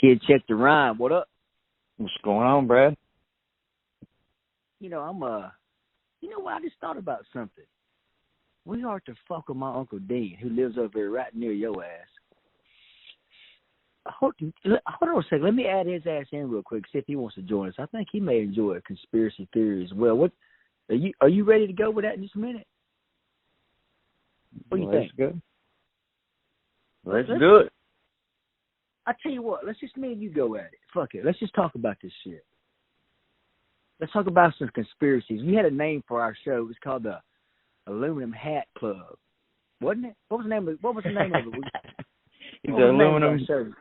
Kid, check the rhyme. What up? What's going on, Brad? You know, you know what? I just thought about something. We are to fuck with my Uncle Dean, who lives over here right near your ass. Hold on a second. Let me add his ass in real quick, see if he wants to join us. I think he may enjoy a conspiracy theory as well. What are you ready to go with that in just a minute? What do you think? Good. Let's do it. I tell you what, let's just me and you go at it. Fuck it. Let's just talk about this shit. Let's talk about some conspiracies. We had a name for our show. It was called the Aluminum Hat Club, wasn't it? What was the name of it? The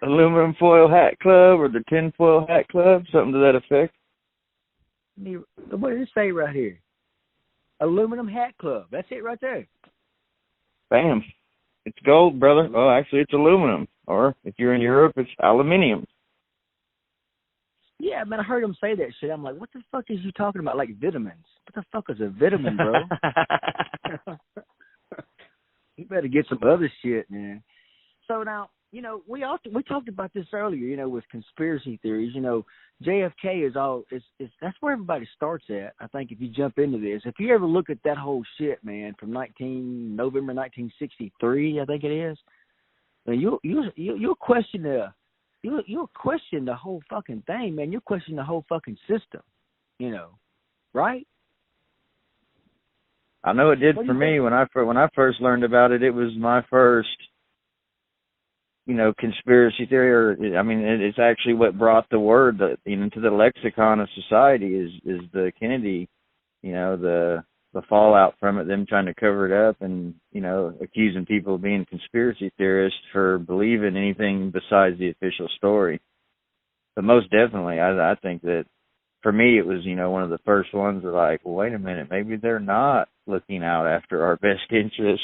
aluminum foil hat club or the tin foil hat club, something to that effect. What did it say right here? Aluminum Hat Club. That's it right there. Bam. It's gold, brother. Oh, actually, it's aluminum. Or if you're in Europe, it's aluminium. Yeah, man, I heard him say that shit. I'm like, what the fuck is you talking about? Like vitamins. What the fuck is a vitamin, bro? You better get some other shit, man. So now, you know, we talked about this earlier, you know, with conspiracy theories. You know, JFK that's where everybody starts at. I think if you jump into this, if you ever look at that whole shit, man, from November 1963, I think it is, then you'll question you'll question the whole fucking thing, man. You'll question the whole fucking system, you know, right? I know it did for me when I first learned about it. It was my first, you know, conspiracy theory, or I mean, it's actually what brought the word into the lexicon of society is the Kennedy, you know, the fallout from it, them trying to cover it up and, you know, accusing people of being conspiracy theorists for believing anything besides the official story. But most definitely, I think that for me, it was, you know, one of the first ones that like, well, wait a minute, maybe they're not looking out after our best interest.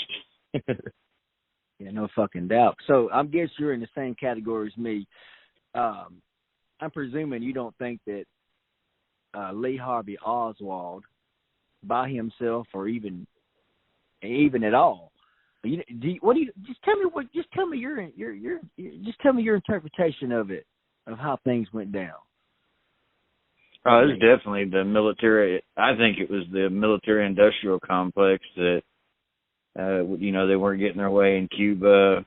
Yeah, no fucking doubt. So I guess you're in the same category as me. I'm presuming you don't think that Lee Harvey Oswald, by himself or even at all. Just tell me your interpretation of it, of how things went down. Oh, it was definitely the military. I think it was the military-industrial complex that, you know, they weren't getting their way in Cuba.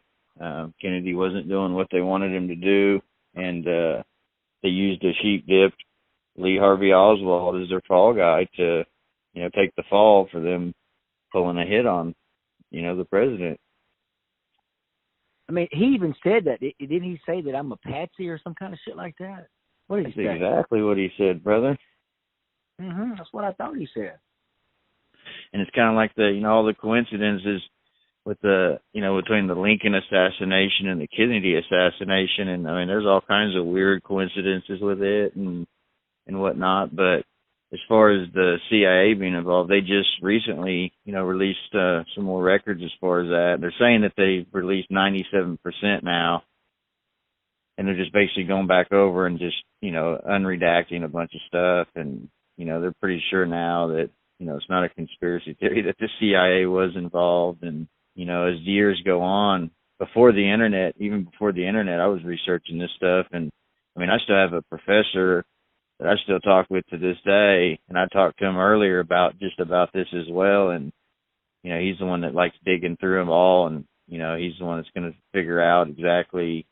Kennedy wasn't doing what they wanted him to do, and they used a sheep-dipped Lee Harvey Oswald as their fall guy to, you know, take the fall for them pulling a hit on, you know, the president. I mean, he even said that. Didn't he say that I'm a patsy or some kind of shit like that? What did he say? That's exactly what he said, brother. That's what I thought he said. And it's kind of like you know, all the coincidences with you know, between the Lincoln assassination and the Kennedy assassination. And I mean, there's all kinds of weird coincidences with it and whatnot. But as far as the CIA being involved, they just recently, you know, released some more records as far as that. They're saying that they've released 97% now. And they're just basically going back over and just, you know, unredacting a bunch of stuff. And, you know, they're pretty sure now that, you know, it's not a conspiracy theory that the CIA was involved. And, you know, as years go on, even before the internet, I was researching this stuff. And, I mean, I still have a professor that I still talk with to this day. And I talked to him earlier about this as well. And, you know, he's the one that likes digging through them all. And, you know, he's the one that's going to figure out exactly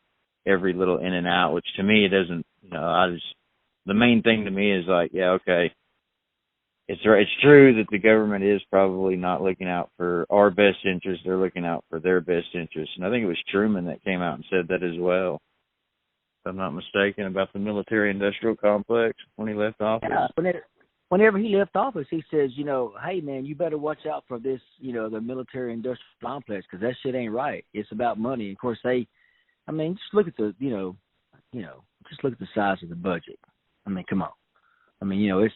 every little in and out, which to me, it doesn't, you know, the main thing to me is like, yeah, okay, it's true that the government is probably not looking out for our best interest. They're looking out for their best interest. And I think it was Truman that came out and said that as well, if I'm not mistaken, about the military-industrial complex when he left office. Yeah, whenever he left office, he says, you know, hey, man, you better watch out for this, you know, the military-industrial complex, because that shit ain't right. It's about money. And of course, I mean, just look at just look at the size of the budget. I mean, come on. I mean, you know,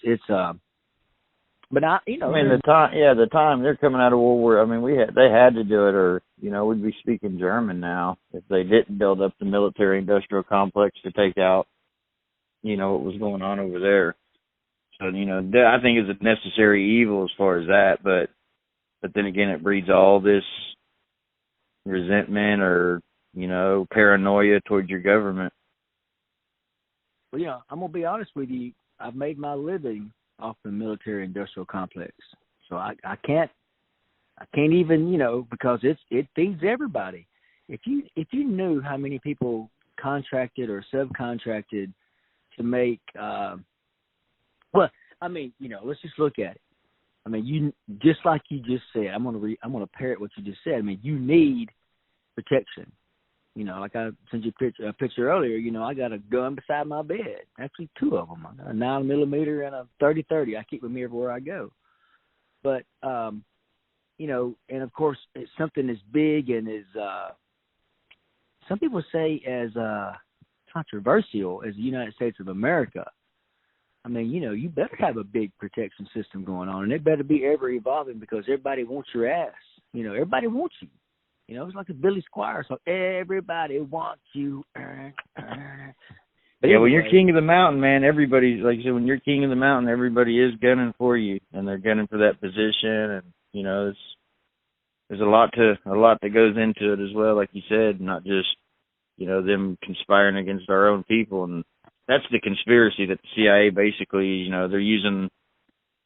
but you know. I mean, the time they're coming out of World War. I mean, they had to do it, or you know, we'd be speaking German now if they didn't build up the military-industrial complex to take out, you know, what was going on over there. So, you know, I think it's a necessary evil as far as that, but then again, it breeds all this resentment or, you know, paranoia towards your government. Well, I'm gonna be honest with you. I've made my living off the military-industrial complex, so I can't even because it feeds everybody. If you knew how many people contracted or subcontracted to make, let's just look at it. I mean, you just like you just said. I'm gonna parrot what you just said. I mean, you need protection. Like I sent you a picture earlier. I got a gun beside my bed. Actually, two of them. I got a 9mm and a 30-30. I keep with me everywhere I go. But and of course, it's something as big and as some people say as controversial as the United States of America. I mean, you better have a big protection system going on, and it better be ever evolving because everybody wants your ass. Everybody wants you. It's like a Billy Squire song. Everybody wants you. But yeah, when you're king of the mountain, man, everybody, like you said, when you're king of the mountain, everybody is gunning for you, and they're gunning for that position, and there's a lot that goes into it as well, like you said, not just them conspiring against our own people, and that's the conspiracy that the CIA basically, they're using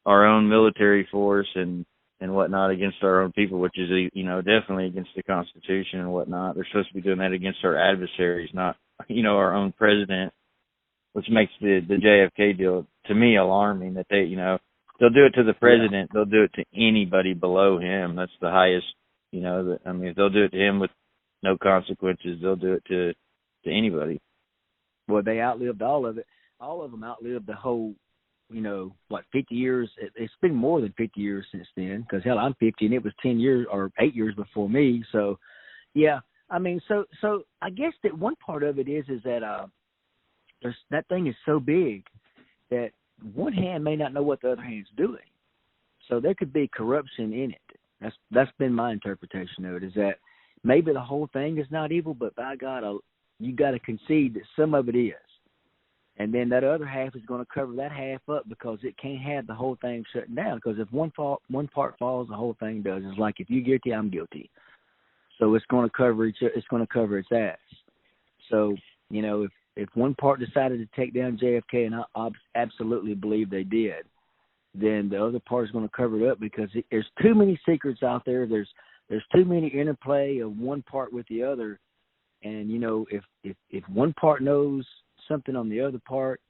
our own military force and whatnot against our own people, which is, definitely against the Constitution and whatnot. They're supposed to be doing that against our adversaries, not, our own president, which makes the JFK deal, to me, alarming that they'll do it to the president. They'll do it to anybody below him. That's the highest, if they'll do it to him with no consequences, they'll do it to anybody. Well, they outlived all of it. All of them outlived the whole, 50 years. It's been more than 50 years since then because, hell, I'm 50 and it was 10 years or 8 years before me. So, yeah, I mean, so I guess that one part of it is that that thing is so big that one hand may not know what the other hand's doing. So there could be corruption in it. That's been my interpretation of it, is that maybe the whole thing is not evil, but by God, you got to concede that some of it is. And then that other half is going to cover that half up because it can't have the whole thing shut down. Because if one part falls, the whole thing does. It's like if you're guilty, I'm guilty. So it's going to cover its ass. So if one part decided to take down JFK, and I absolutely believe they did, then the other part is going to cover it up because there's too many secrets out there. There's too many interplay of one part with the other. And, if one part knows something on the other part,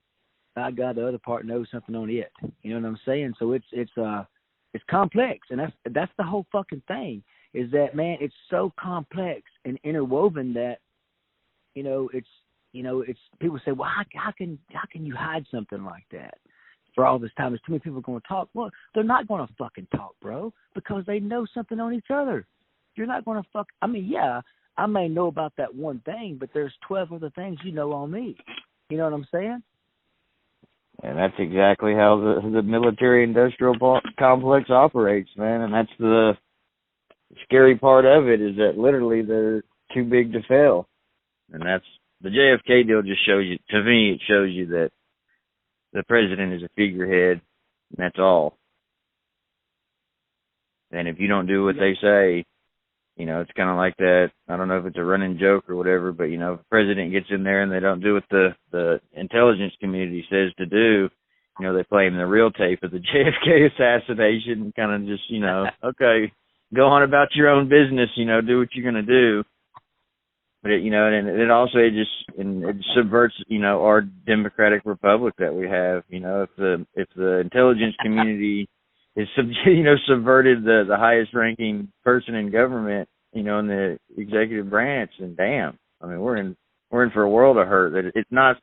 by God, the other part knows something on it. You know what I'm saying? So it's complex. And that's the whole fucking thing is that, man, it's so complex and interwoven that, it's people say, well, how can you hide something like that for all this time? There's too many people going to talk. Well, they're not going to fucking talk, bro, because they know something on each other. You're not going to yeah, I may know about that one thing, but there's 12 other things on me. You know what I'm saying? And that's exactly how the military-industrial complex operates, man. And that's the scary part of it is that literally they're too big to fail. And that's the JFK deal just shows you, to me, it shows you that the president is a figurehead, and that's all. And if you don't do what they say, it's kind of like that. I don't know if it's a running joke or whatever, but, if the president gets in there and they don't do what the intelligence community says to do, they play him the real tape of the JFK assassination and kind of just, okay, go on about your own business, do what you're going to do. But, and it also it subverts, our democratic republic that we have. If the intelligence community is subverted the highest ranking person in government, in the executive branch, and damn, I mean, we're in for a world of hurt. That it's not,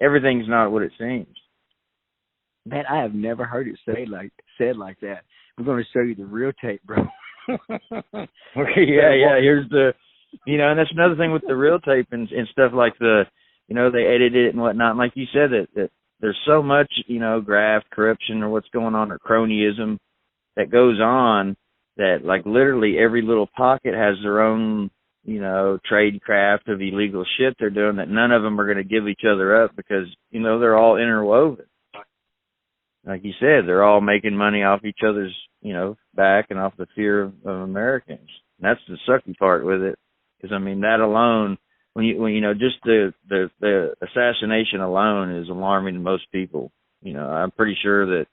everything not what it seems. Man, I have never heard it said like that. We're going to show you the real tape, bro. Okay, yeah. Here's and that's another thing with the real tape and stuff like they edit it and whatnot. And like you said, that there's so much, graft, corruption, or what's going on, or cronyism that goes on that, like, literally every little pocket has their own, trade craft of illegal shit they're doing that none of them are going to give each other up because, they're all interwoven. Like you said, they're all making money off each other's, back and off the fear of Americans. And that's the sucky part with it. Because, that alone, when just the assassination alone is alarming to most people. I'm pretty sure that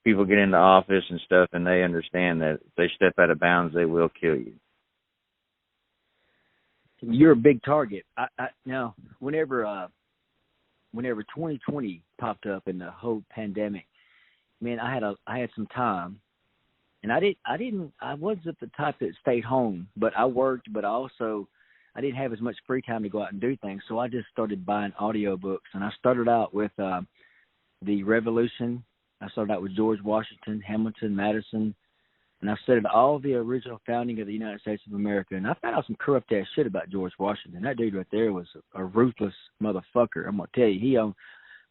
people get into office and stuff, and they understand that if they step out of bounds, they will kill you. You're a big target. Now, whenever 2020 popped up in the whole pandemic, man, I had some time, and I wasn't the type that stayed home, but I worked, but I didn't have as much free time to go out and do things, so I just started buying audiobooks, and I started out with the Revolution. I started out with George Washington, Hamilton, Madison, and I studied all the original founding of the United States of America, and I found out some corrupt-ass shit about George Washington. That dude right there was a ruthless motherfucker. I'm going to tell you,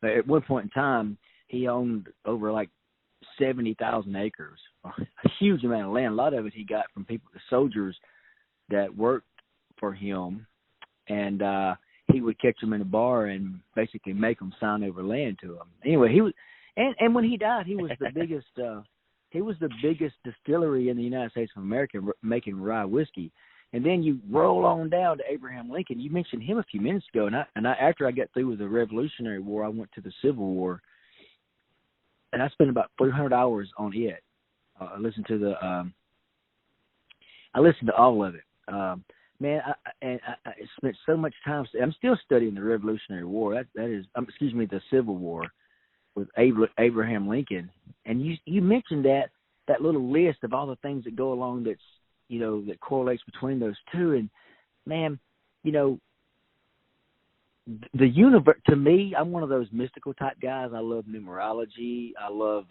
at one point in time, he owned over like 70,000 acres, a huge amount of land. A lot of it he got from the soldiers that worked for him, and he would catch them in a bar and basically make them sign over land to him. Anyway, he was, and when he died, he was the biggest. He was the biggest distillery in the United States of America making rye whiskey. And then you roll on down to Abraham Lincoln. You mentioned him a few minutes ago, and after I got through with the Revolutionary War, I went to the Civil War, and I spent about 300 hours on it. I listened to all of it. Man, I spent so much time. I'm still studying the Revolutionary War. The Civil War with Abraham Lincoln. And you mentioned that little list of all the things that go along that correlates between those two. And man, the universe, to me, I'm one of those mystical type guys. I love numerology. I love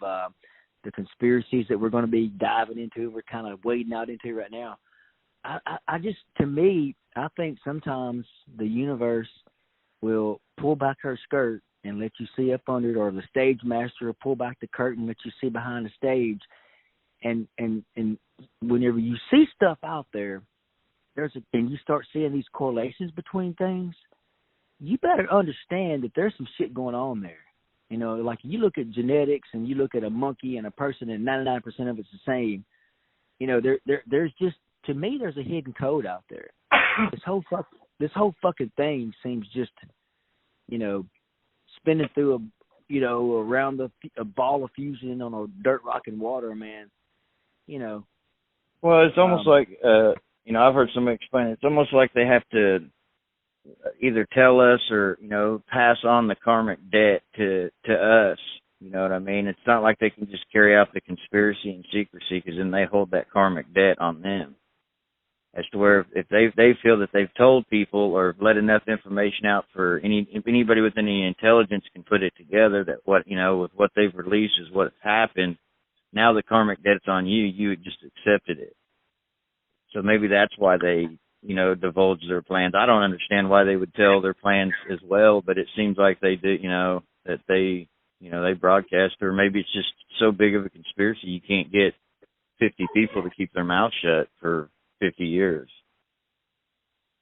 the conspiracies that we're going to be diving into. We're kind of wading out into right now. I just, to me, I think sometimes the universe will pull back her skirt and let you see up under it, or the stage master will pull back the curtain, let you see behind the stage. And whenever you see stuff out there, and you start seeing these correlations between things, you better understand that there's some shit going on there. Like you look at genetics and you look at a monkey and a person, and 99% of it's the same. There's just, to me, there's a hidden code out there. This whole fucking thing seems just, spinning through around a ball of fusion on a dirt rock and water, man. Well, it's almost like, I've heard somebody explain it. It's almost like they have to either tell us or, pass on the karmic debt to us. You know what I mean? It's not like they can just carry out the conspiracy in secrecy, because then they hold that karmic debt on them. As to where if they feel that they've told people or let enough information out for anybody with any intelligence can put it together, that with what they've released is what's happened. Now the karmic debt's on you. You just accepted it. So maybe that's why they divulge their plans. I don't understand why they would tell their plans as well, but it seems like they do. That they broadcast, or maybe it's just so big of a conspiracy you can't get 50 people to keep their mouth shut for 50 years.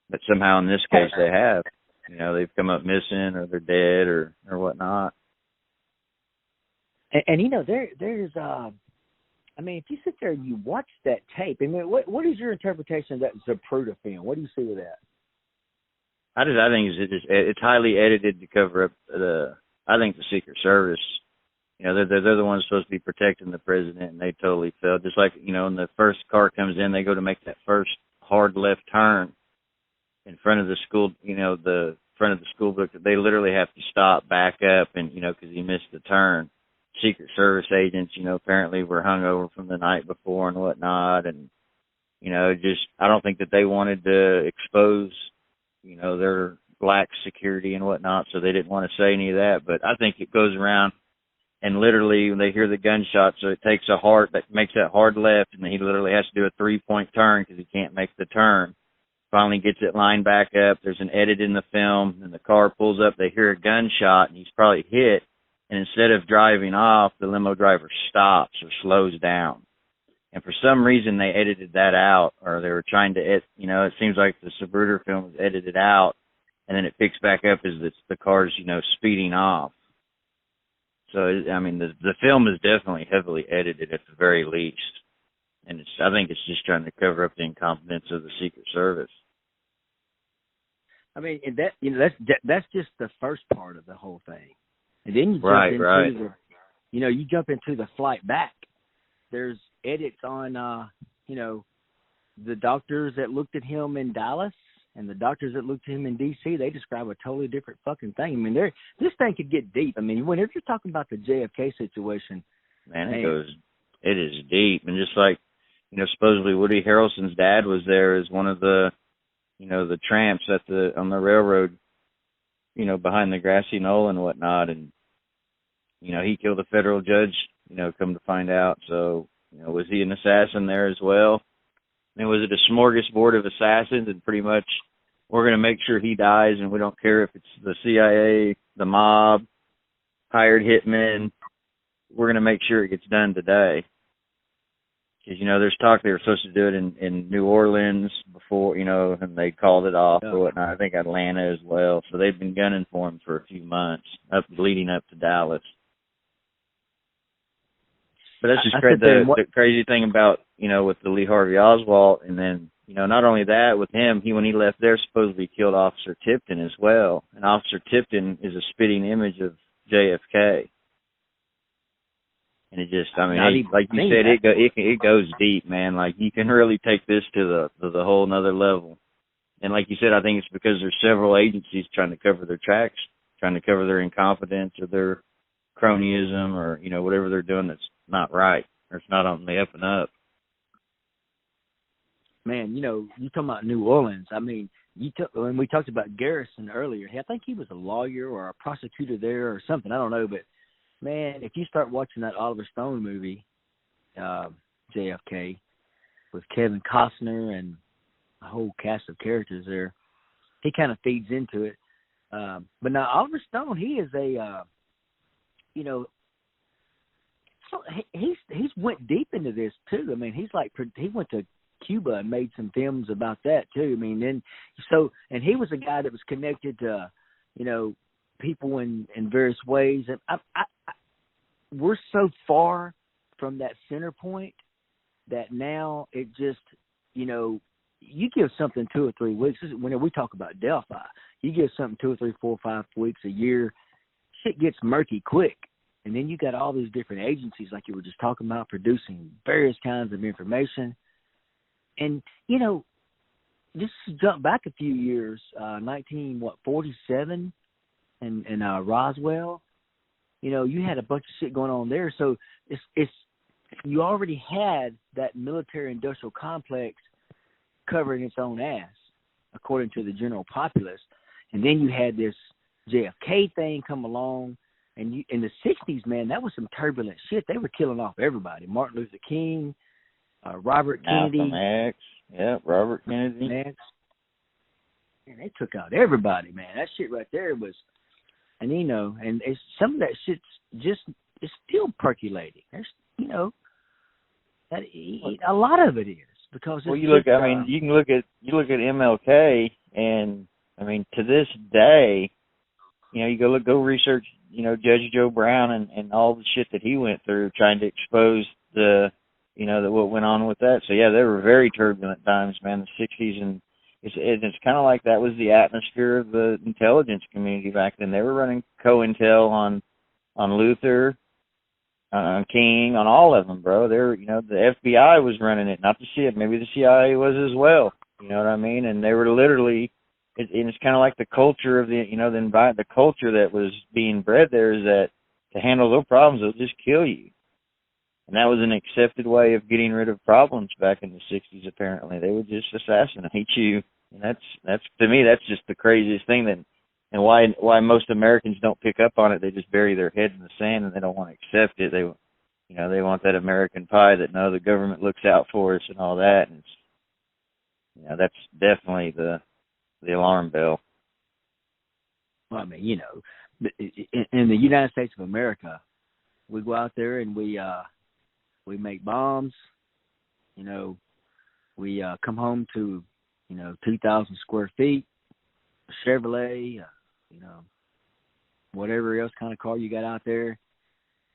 But somehow in this case they have. They've come up missing, or they're dead, or whatnot. And there's if you sit there and you watch that tape, what is your interpretation of that Zapruder film? What do you see with that? I think it's highly edited to cover up I think the Secret Service, they're the ones supposed to be protecting the president, and they totally failed. Just like, when the first car comes in, they go to make that first hard left turn in front of the school, the front of the school book. They literally have to stop, back up, and, because he missed the turn. Secret Service agents, apparently were hungover from the night before and whatnot. And, I don't think that they wanted to expose, their black security and whatnot, so they didn't want to say any of that. But I think it goes around, and literally when they hear the gunshot, so it takes makes that hard left, and he literally has to do a 3-point turn because he can't make the turn. Finally gets it lined back up. There's an edit in the film, and the car pulls up. They hear a gunshot, and he's probably hit. And instead of driving off, the limo driver stops or slows down. And for some reason, they edited that out, or they were trying to, it seems like the Zapruder film was edited out, and then it picks back up as the car's, speeding off. So, the film is definitely heavily edited at the very least. And I think it's just trying to cover up the incompetence of the Secret Service. I mean, and that that's just the first part of the whole thing, and then you Right, jump right. into you jump into the flight back. There's edits on the doctors that looked at him in Dallas and the doctors that looked at him in D.C. They describe a totally different fucking thing. I mean, this thing could get deep. I mean, whenever you're talking about the JFK situation, Man, it is deep. And just like, supposedly Woody Harrelson's dad was there as one of the, the tramps on the railroad, behind the grassy knoll and whatnot. And, he killed a federal judge, come to find out. So, was he an assassin there as well? And was it a smorgasbord of assassins, and pretty much we're going to make sure he dies, and we don't care if it's the CIA, the mob, hired hitmen. We're going to make sure it gets done today. Because, there's talk they were supposed to do it in New Orleans before, and they called it off or whatnot. I think Atlanta as well. So they've been gunning for him for a few months, leading up to Dallas. But that's just the crazy thing about, with the Lee Harvey Oswald. And then, not only that, with him, when he left there, supposedly killed Officer Tipton as well. And Officer Tipton is a spitting image of JFK. And it just, like you said, it goes deep, man. Like, you can really take this to the whole nother level. And like you said, I think it's because there's several agencies trying to cover their tracks, trying to cover their incompetence or their cronyism or, whatever they're doing that's not right or it's not on the up and up. Man, you talking about New Orleans. I mean, when we talked about Garrison earlier, I think he was a lawyer or a prosecutor there or something. I don't know, but man, if you start watching that Oliver Stone movie, JFK, with Kevin Costner and a whole cast of characters there, he kind of feeds into it. But now Oliver Stone, he is he's went deep into this too. I mean, he went to Cuba and made some films about that too. I mean, and he was a guy that was connected to, people in various ways. And we're so far from that center point that now it just, you give something 2 or 3 weeks. Whenever we talk about Delphi, you give something 2 or 3, 4, 5 weeks, a year, shit gets murky quick. And then you got all these different agencies, like you were just talking about, producing various kinds of information. And, just to jump back a few years, 47, and Roswell, you had a bunch of shit going on there. So it's you already had that military-industrial complex covering its own ass, according to the general populace. And then you had this JFK thing come along. And in the 60s, man, that was some turbulent shit. They were killing off everybody. Martin Luther King, Robert Kennedy. Malcolm X. Yeah, Robert Kennedy. Man, they took out everybody, man. That shit right there was, and and some of that shit's it's still percolating. There's, that a lot of it is because. Well, you can look at MLK, and I mean, to this day, you go research. Judge Joe Brown and all the shit that he went through trying to expose what went on with that. So yeah, there were very turbulent times, man, the 60s, and it's kind of like that was the atmosphere of the intelligence community back then. They were running COINTEL on Luther, on King, on all of them, bro. They're, the FBI was running it, not the CIA. Maybe the CIA was as well. You know what I mean? And they were literally. It's kind of like the culture of the culture that was being bred there is that to handle those problems, they'll just kill you. And that was an accepted way of getting rid of problems back in the 60s, apparently. They would just assassinate you. And that's to me, that's just the craziest thing and why most Americans don't pick up on it. They just bury their head in the sand and they don't want to accept it. They want that American pie that the government looks out for us and all that. And that's definitely the alarm bell. Well, I mean, in the United States of America, we go out there and we make bombs. We come home to 2,000 square feet, Chevrolet, whatever else kind of car you got out there.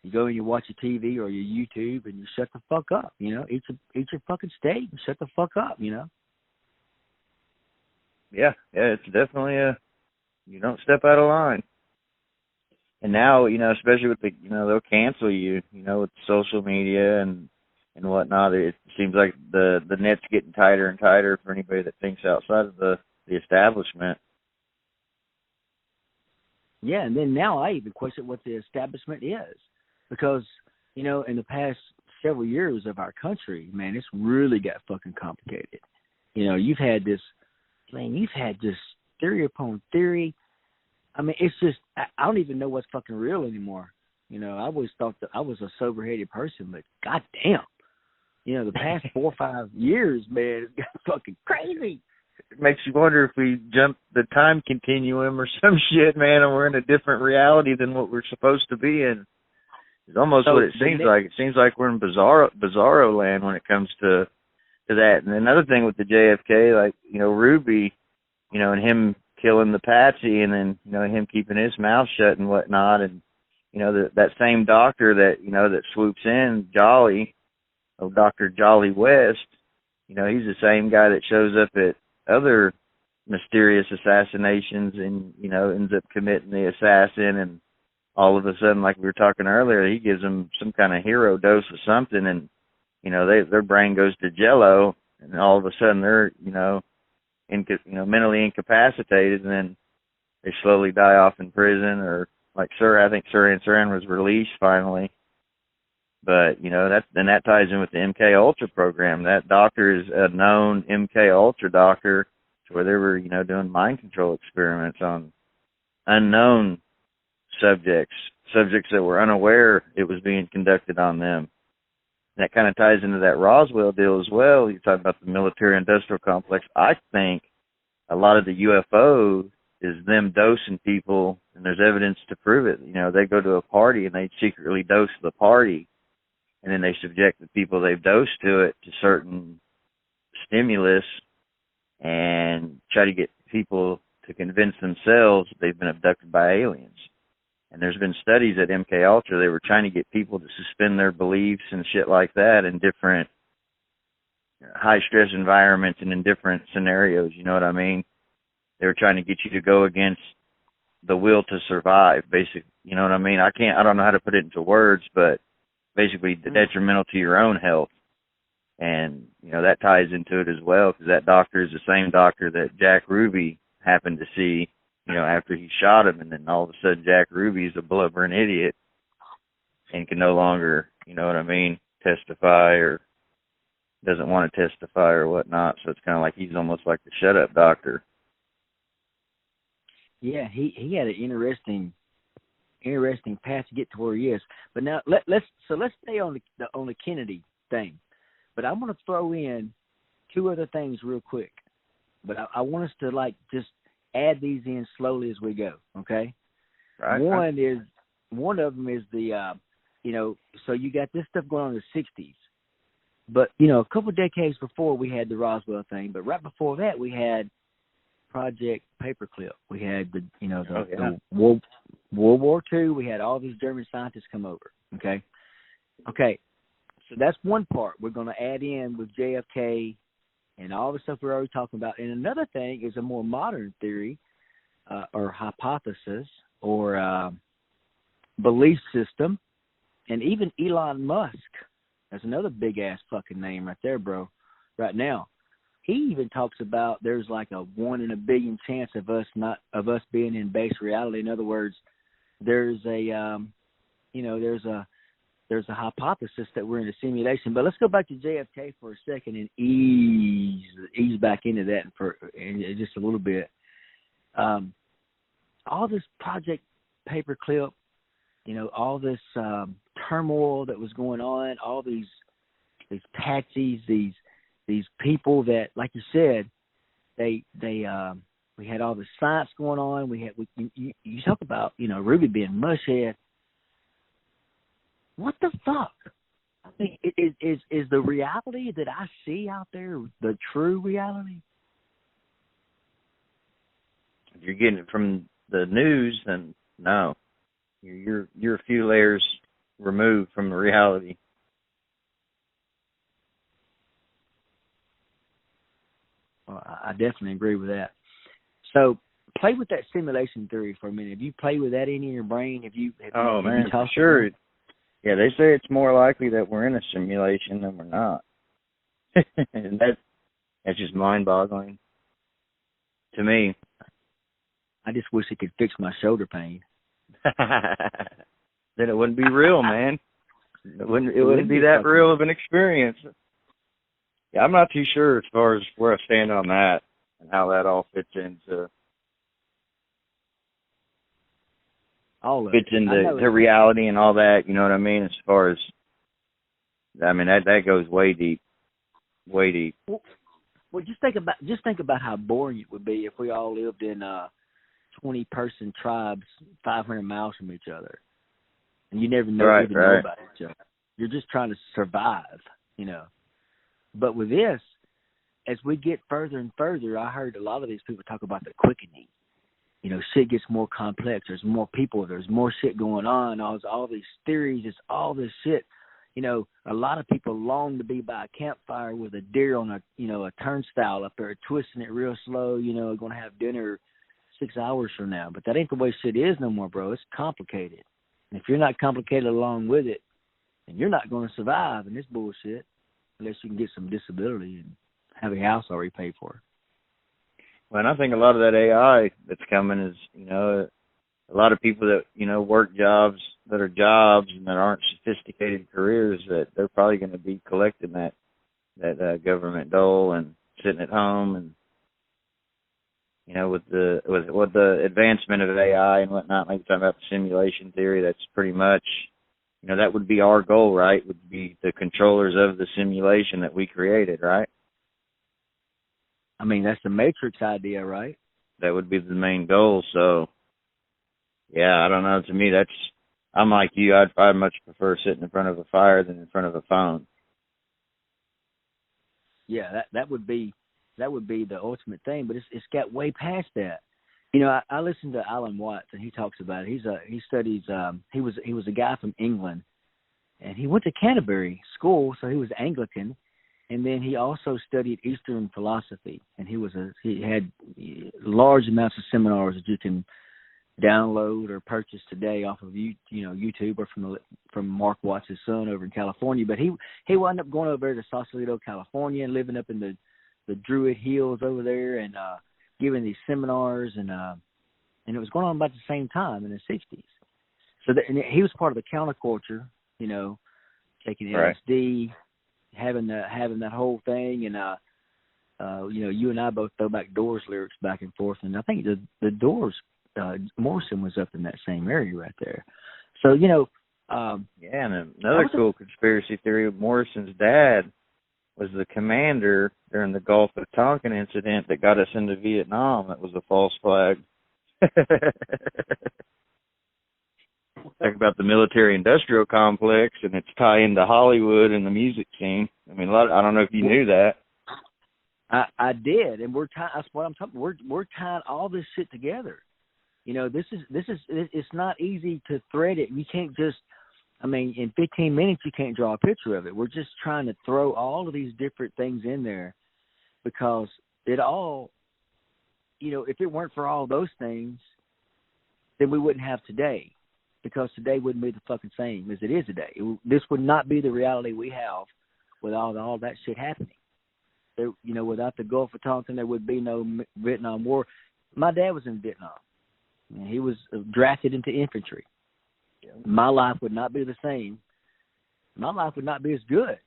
You go and you watch your TV or your YouTube and you shut the fuck up. Eat your fucking steak and shut the fuck up. Yeah, it's definitely you don't step out of line. And now, especially with they'll cancel you, with social media and whatnot. It seems like the net's getting tighter and tighter for anybody that thinks outside of the establishment. Yeah, and then now I even question what the establishment is, because in the past several years of our country, man, it's really got fucking complicated. You've had this theory upon theory. I mean, it's just, I don't even know what's fucking real anymore. I always thought that I was a sober-headed person, but goddamn, the past 4 or 5 years, man, it's got fucking crazy. It makes you wonder if we jump the time continuum or some shit, man, and we're in a different reality than what we're supposed to be in. It's almost what it seems like. It seems like we're in bizarro land when it comes to that. And another thing with the JFK, like, Ruby, and him killing the patsy, and then, him keeping his mouth shut and whatnot. And, that same doctor that, that swoops in, Jolly, Dr. Jolly West, he's the same guy that shows up at other mysterious assassinations and, ends up committing the assassin, and all of a sudden, like we were talking earlier, he gives them some kind of hero dose of something, and, their brain goes to jello, and all of a sudden they're, mentally incapacitated, and then they slowly die off in prison, or like I think Sirhan was released finally. But, that ties in with the MK Ultra program. That doctor is a known MK Ultra doctor, to where they were, doing mind control experiments on unknown subjects that were unaware it was being conducted on them. And that kind of ties into that Roswell deal as well. You're talking about the military-industrial complex. I think a lot of the UFO is them dosing people, and there's evidence to prove it. They go to a party and they secretly dose the party, and then they subject the people they've dosed to it to certain stimulus and try to get people to convince themselves that they've been abducted by aliens. And there's been studies at MK Ultra, they were trying to get people to suspend their beliefs and shit like that in different high-stress environments and in different scenarios, you know what I mean? They were trying to get you to go against the will to survive, basically, you know what I mean? I don't know how to put it into words, but basically detrimental to your own health. And, that ties into it as well, because that doctor is the same doctor that Jack Ruby happened to see, after he shot him, and then all of a sudden Jack Ruby's a blubbering idiot and can no longer, testify, or doesn't want to testify or whatnot. So it's kind of like he's almost like the shut-up doctor. Yeah, he had an interesting path to get to where he is. But now let's stay on the Kennedy thing. But I'm going to throw in 2 other things real quick. But I want us to just add these in slowly as we go. Okay. Right. One of them is the so you got this stuff going on in the 60s. But a couple of decades before we had the Roswell thing. But right before that we had Project Paperclip. We had the World War II. We had all these German scientists come over. Okay. So that's one part we're going to add in with JFK and all the stuff we're already talking about. And another thing is a more modern theory or hypothesis or belief system. And even Elon Musk, that's another big-ass fucking name right there, bro, right now. He even talks about there's like a 1 in a billion chance of us being in base reality. In other words, there's a there's a hypothesis that we're in a simulation. But let's go back to JFK for a second and ease back into that for just a little bit. All this Project Paperclip, all this turmoil that was going on, all these patsies, these people that, like you said, we had all the science going on. You talk about Ruby being mushhead. What the fuck? I mean, is the reality that I see out there the true reality? If you're getting it from the news, then no. You're a few layers removed from the reality. Well, I definitely agree with that. So play with that simulation theory for a minute. Have you played with that any in your brain? Have you Oh, have man, you for tossed sure. it? Yeah, they say it's more likely that we're in a simulation than we're not. And that's just mind-boggling to me. I just wish it could fix my shoulder pain. Then it wouldn't be real, man. It wouldn't be that real of an experience. Yeah, I'm not too sure as far as where I stand on that and how that all fits into to reality and all that. You know what I mean? As far as, I mean, that goes way deep, way deep. Well, just think about how boring it would be if we all lived in 20-person tribes 500 miles from each other, and you never know Right. know about each other. You're just trying to survive, you know. But with this, as we get further and further, I heard a lot of these people talk about the quickening. You know, shit gets more complex. There's more people. There's more shit going on. All these theories. It's all this shit. You know, a lot of people long to be by a campfire with a deer on a turnstile up there, twisting it real slow. You know, going to have dinner 6 hours from now. But that ain't the way shit is no more, bro. It's complicated. And if you're not complicated along with it, then you're not going to survive in this bullshit unless you can get some disability and have a house already paid for. Well, and I think a lot of that AI that's coming is, you know, a lot of people that, you know, work jobs that are jobs and that aren't sophisticated careers, that they're probably going to be collecting that government dole and sitting at home. And, you know, with the advancement of AI and whatnot, like talking about the simulation theory, that's pretty much, you know, that would be our goal, right? Would be the controllers of the simulation that we created, right? I mean, that's the Matrix idea, right? That would be the main goal. So, yeah, I don't know. To me, I'm like you. I'd much prefer sitting in front of a fire than in front of a phone. Yeah, that would be the ultimate thing. But it's got way past that. You know, I listened to Alan Watts, and he talks about it. He studies. He was a guy from England, and he went to Canterbury School, so he was Anglican. And then he also studied Eastern philosophy, and he had large amounts of seminars that you can download or purchase today off of YouTube or from Mark Watts' son over in California. But he wound up going over there to Sausalito, California, and living up in the Druid Hills over there, and giving these seminars, and it was going on about the same time in the 60s. So and he was part of the counterculture, you know, taking LSD. Right. Having that whole thing, and you know, you and I both throw back Doors lyrics back and forth, and I think the Doors, Morrison was up in that same area right there. So, you know, yeah, and another cool conspiracy theory of Morrison's dad was the commander during the Gulf of Tonkin incident that got us into Vietnam. That was a false flag. Talk about the military-industrial complex and its tie into Hollywood and the music scene. I mean, I don't know if you knew that. I did, and that's what I'm talking. We're tying all this shit together. You know, this is it's not easy to thread it. You can't just, I mean, in 15 minutes you can't draw a picture of it. We're just trying to throw all of these different things in there because it all, you know, if it weren't for all those things, then we wouldn't have today. Because today wouldn't be the fucking same as it is today. This would not be the reality we have with all that shit happening. There, you know, without the Gulf of Tonkin, there would be no Vietnam War. My dad was in Vietnam. And he was drafted into infantry. My life would not be the same. My life would not be as good,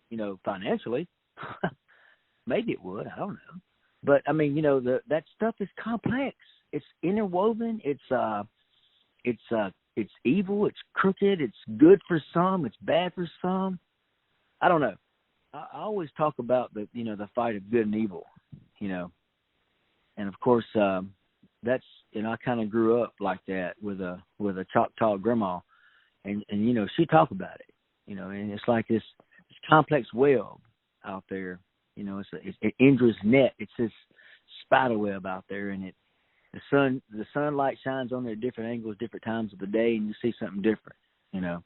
you know, financially. Maybe it would. I don't know. But, I mean, you know, that stuff is complex. It's interwoven. It's evil, it's crooked, it's good for some, it's bad for some. I don't know. I always talk about the fight of good and evil, you know. And of course, that's, you know, I kind of grew up like that with a Choctaw grandma, and you know, she talked about it, you know, and it's like this complex web out there, you know, it's an Indra's net, it's this spider web out there, and the sunlight shines on there at different angles, different times of the day, and you see something different, you know.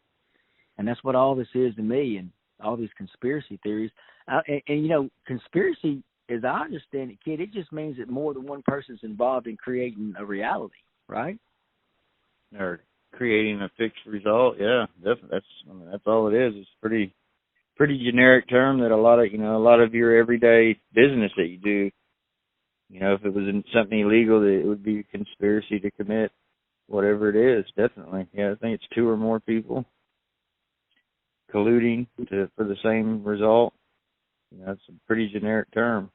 And that's what all this is to me, and all these conspiracy theories. And you know, conspiracy as I understand it, kid, it just means that more than one person's involved in creating a reality, right? Or creating a fixed result. Yeah, definitely. That's all it is. It's pretty generic term that a lot of your everyday business that you do. If it was in something illegal, it would be a conspiracy to commit whatever it is. Definitely. Yeah, I think it's two or more people colluding for the same result. It's a pretty generic term.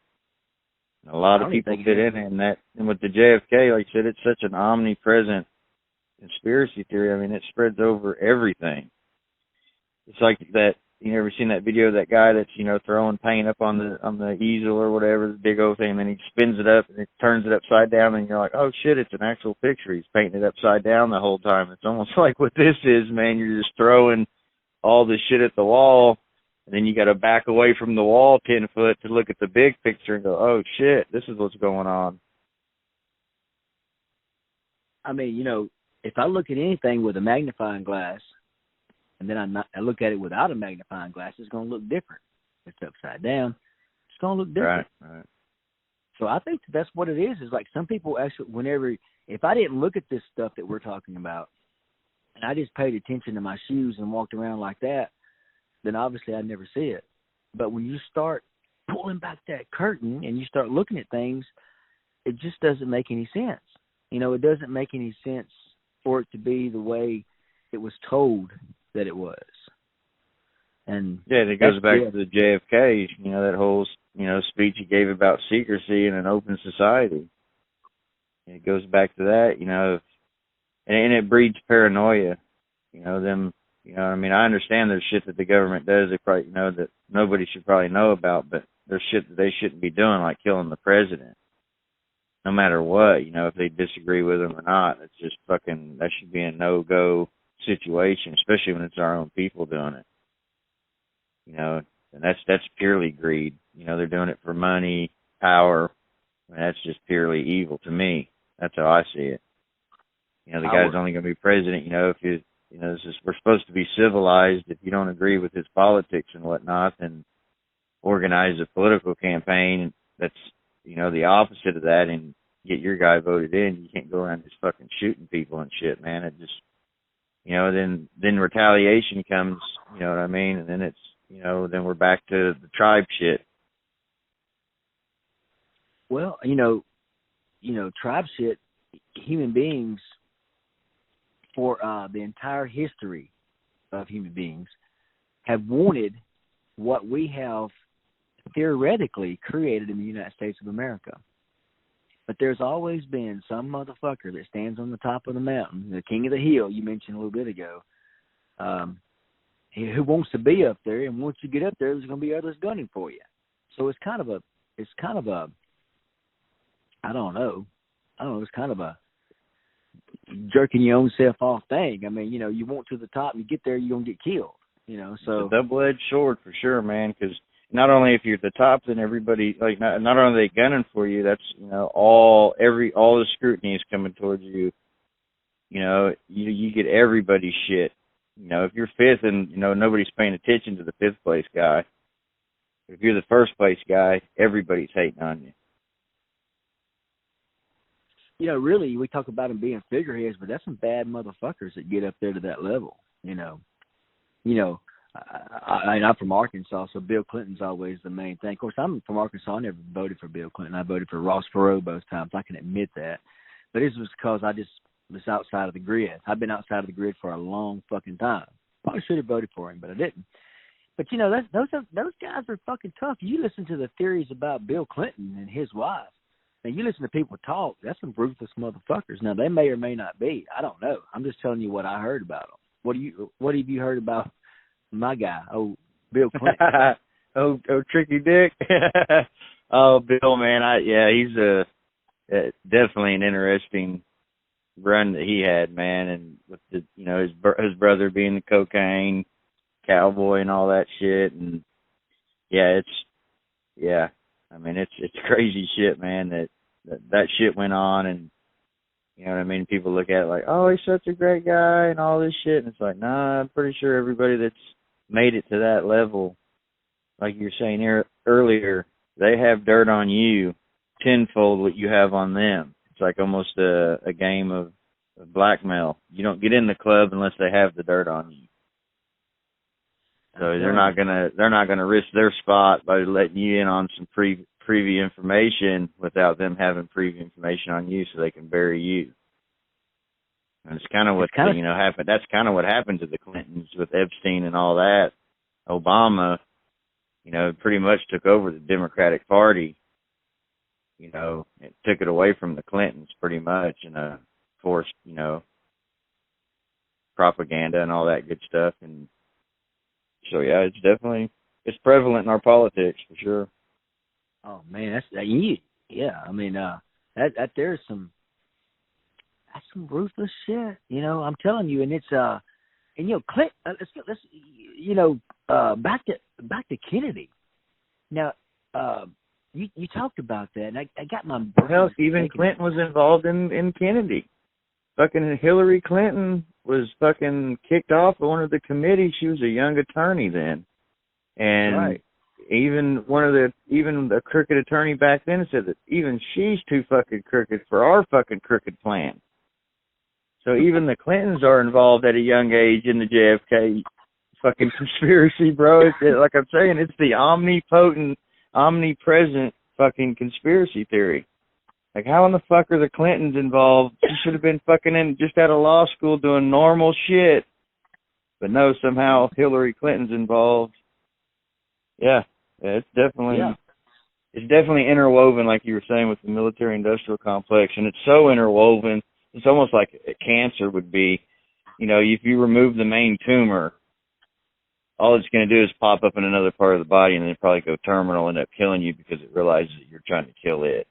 And a lot of people fit in it, and with the JFK, like you said, it's such an omnipresent conspiracy theory. I mean, it spreads over everything. It's like that. You ever seen that video of that guy that's throwing paint up on the easel or whatever, the big old thing, and then he spins it up and it turns it upside down, and you're like, oh shit, it's an actual picture. He's painting it upside down the whole time. It's almost like what this is, man. You're just throwing all this shit at the wall, and then you got to back away from the wall 10 foot to look at the big picture and go, oh shit, this is what's going on. I mean, if I look at anything with a magnifying glass, and then I look at it without a magnifying glass, it's going to look different. If it's upside down, it's going to look different. Right. So I think that's what it is. Is like some people actually, if I didn't look at this stuff that we're talking about, and I just paid attention to my shoes and walked around like that, then obviously I'd never see it. But when you start pulling back that curtain and you start looking at things, it just doesn't make any sense. It doesn't make any sense for it to be the way it was told that it was. And yeah, it goes back to the JFK, that whole speech he gave about secrecy in an open society. It goes back to that, and it breeds paranoia. I understand there's shit that the government does they probably that nobody should probably know about, but there's shit that they shouldn't be doing, like killing the president. No matter what, if they disagree with him or not, it's just fucking, that should be a no-go situation, especially when it's our own people doing it. And that's purely greed. They're doing it for money, power. That's just purely evil to me. That's how I see it. The guy's only going to be president, if we're supposed to be civilized. If you don't agree with his politics and whatnot, then organize a political campaign that's, the opposite of that and get your guy voted in. You can't go around just fucking shooting people and shit, man. It just, then retaliation comes, you know what I mean? And then it's, then we're back to the tribe shit. Well, tribe shit, human beings, for the entire history of human beings, have wanted what we have theoretically created in the United States of America. But there's always been some motherfucker that stands on the top of the mountain, the king of the hill you mentioned a little bit ago, who wants to be up there, and once you get up there, there's going to be others gunning for you. So it's kind of a it's kind of a jerking your own self off thing. I mean, you want to the top, and you get there, you're going to get killed. So it's a double-edged sword for sure, man, because not only if you're at the top, then everybody, like, not only are they gunning for you, that's, all the scrutiny is coming towards you. You get everybody's shit. If you're fifth and, nobody's paying attention to the fifth place guy, if you're the first place guy, everybody's hating on you. Really, we talk about them being figureheads, but that's some bad motherfuckers that get up there to that level, I'm from Arkansas, so Bill Clinton's always the main thing. Of course, I'm from Arkansas. I never voted for Bill Clinton. I voted for Ross Perot both times. I can admit that. But it was because I just was outside of the grid. I've been outside of the grid for a long fucking time. Probably should have voted for him, but I didn't. But, those guys are fucking tough. You listen to the theories about Bill Clinton and his wife, and you listen to people talk, that's some ruthless motherfuckers. Now, they may or may not be. I don't know. I'm just telling you what I heard about them. What have you heard about my guy, Bill Clinton? oh, Tricky Dick. Oh, Bill, man, he's definitely an interesting run that he had, man, and with the, his brother being the cocaine cowboy and all that shit, and it's crazy shit, man, that shit went on, and people look at it like, oh, he's such a great guy and all this shit, and it's like, nah, I'm pretty sure everybody that's made it to that level, like you were saying earlier, they have dirt on you tenfold what you have on them. It's like almost a game of blackmail. You don't get in the club unless they have the dirt on you. So they're not gonna risk their spot by letting you in on some preview information without them having preview information on you, so they can bury you. And it's kind of what happened. That's kind of what happened to the Clintons with Epstein and all that. Obama, pretty much took over the Democratic Party. It took it away from the Clintons pretty much, and forced, propaganda and all that good stuff. And so, yeah, it's prevalent in our politics for sure. Oh man, that's yeah. I mean, that there's that's some ruthless shit. I'm telling you, and it's Clint. Let's back to Kennedy. Now, you talked about that, and I got my brain. Hell, even Clinton was involved in Kennedy. Fucking Hillary Clinton was fucking kicked off of one of the committees. She was a young attorney then, and right. Even the crooked attorney back then said that even she's too fucking crooked for our fucking crooked plan. So even the Clintons are involved at a young age in the JFK fucking conspiracy, bro. It's, like I'm saying, it's the omnipotent, omnipresent fucking conspiracy theory. Like, how in the fuck are the Clintons involved? She should have been fucking just out of law school doing normal shit. But no, somehow Hillary Clinton's involved. Yeah, it's definitely interwoven, like you were saying, with the military-industrial complex. And it's so interwoven, it's almost like a cancer would be. If you remove the main tumor, all it's going to do is pop up in another part of the body and then probably go terminal and end up killing you because it realizes that you're trying to kill it.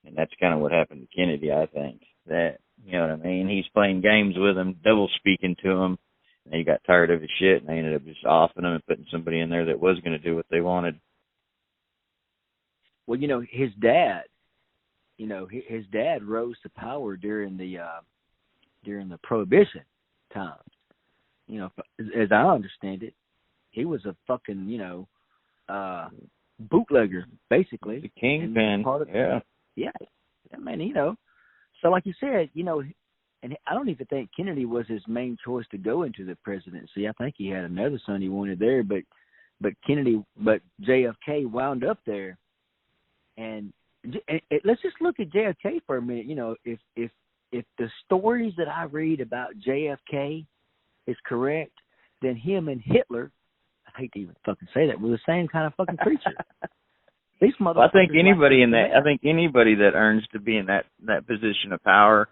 And that's kind of what happened to Kennedy, I think. That, you know what I mean? He's playing games with him, double speaking to him. And he got tired of his shit, and they ended up just offing him and putting somebody in there that was going to do what they wanted. Well, his dad, his dad rose to power during the Prohibition times. As I understand it, he was a fucking, bootlegger, basically. The kingpin, yeah. Yeah, I mean, so like you said, and I don't even think Kennedy was his main choice to go into the presidency. I think he had another son he wanted there, but JFK wound up there. And let's just look at JFK for a minute. If the stories that I read about JFK is correct, then him and Hitler, I hate to even fucking say that, were the same kind of fucking creature. These motherfuckers. Well, I think anybody anybody that earns to be in that position of power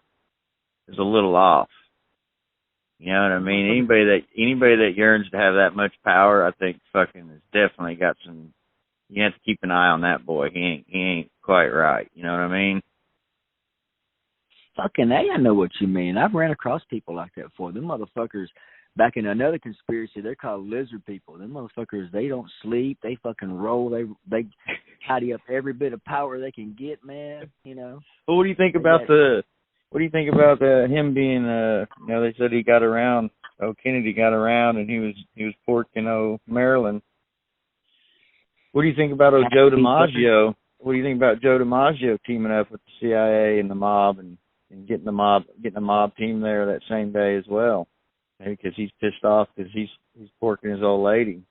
is a little off. You know what I mean? Anybody that yearns to have that much power, I think fucking has definitely got some. You have to keep an eye on that boy. He ain't quite right. You know what I mean? Fucking A, I know what you mean. I've ran across people like that before. Them motherfuckers, back in another conspiracy, they're called lizard people. Them motherfuckers, they don't sleep. They fucking roll. They tidy up every bit of power they can get, man. Well, what do you think about him being? They said he got around. Kennedy got around, and he was porking Maryland. What do you think about Joe DiMaggio? What do you think about Joe DiMaggio teaming up with the CIA and the mob and getting a mob team there that same day as well? Maybe because he's pissed off because he's porking his old lady.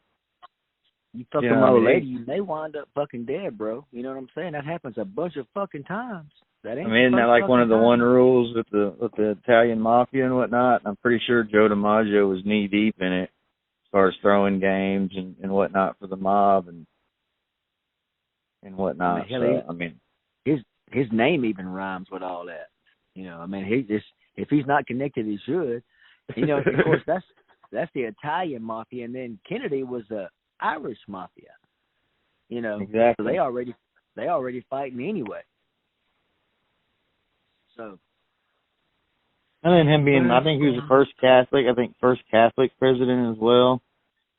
You fuck an old lady, you may wind up fucking dead, bro. You know what I'm saying? That happens a bunch of fucking times. Isn't that like one of the one rules with the Italian mafia and whatnot? I'm pretty sure Joe DiMaggio was knee deep in it as far as throwing games and whatnot for the mob and whatnot. His name even rhymes with all that. If he's not connected, he should. Of course, that's the Italian mafia, and then Kennedy was the Irish mafia. Exactly. So they already fighting anyway. So. And then him being, I think he was the first Catholic president as well.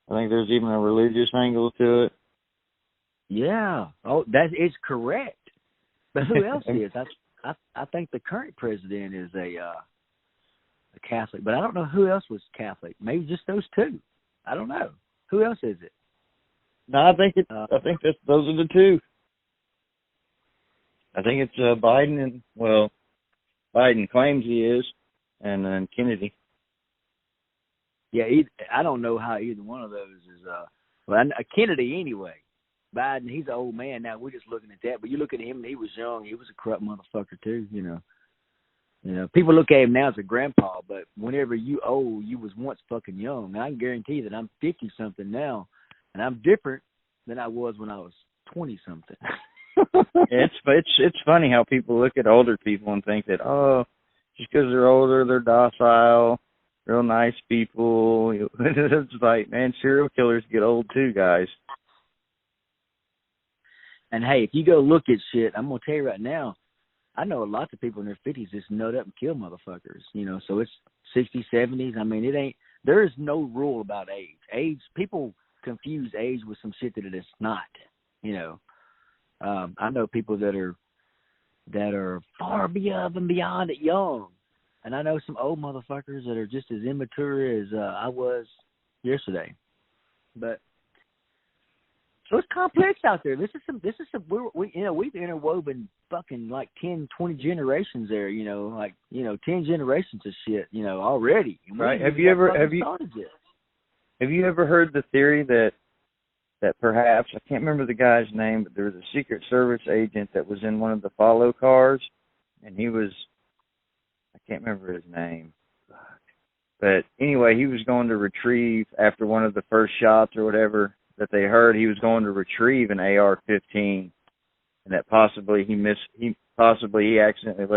I think there's even a religious angle to it. Yeah. Oh, that is correct. But who else is? I think the current president is a Catholic, but I don't know who else was Catholic. Maybe just those two. I don't know. Who else is it? No, I think those are the two. I think it's Biden, and Biden claims he is, and then Kennedy. Yeah, I don't know how either one of those is. Kennedy anyway. Biden, he's an old man now. We're just looking at that, but you look at him, and he was young. He was a corrupt motherfucker too. People look at him now as a grandpa, but whenever you old, you was once fucking young. And I can guarantee that I'm 50 something now, and I'm different than I was when I was 20 something. It's funny how people look at older people and think that, oh, just because they're older, they're docile, real nice people. It's like, man, serial killers get old too, guys. And hey, if you go look at shit, I'm gonna tell you right now, I know lots of people in their 50s just nut up and kill motherfuckers. So it's 60s, 70s. I mean, there is no rule about age. People confuse age with some shit that it is not. I know people that are far above and beyond it young, and I know some old motherfuckers that are just as immature as I was yesterday. But so it's complex out there. This is some. We've interwoven fucking like 10, 20 generations there. 10 generations of shit. Already. Right? Have you ever heard the theory that perhaps, I can't remember the guy's name, but there was a Secret Service agent that was in one of the follow cars, and I can't remember his name. But anyway, he was going to retrieve, after one of the first shots or whatever that they heard, he was going to retrieve an AR-15, and that possibly he accidentally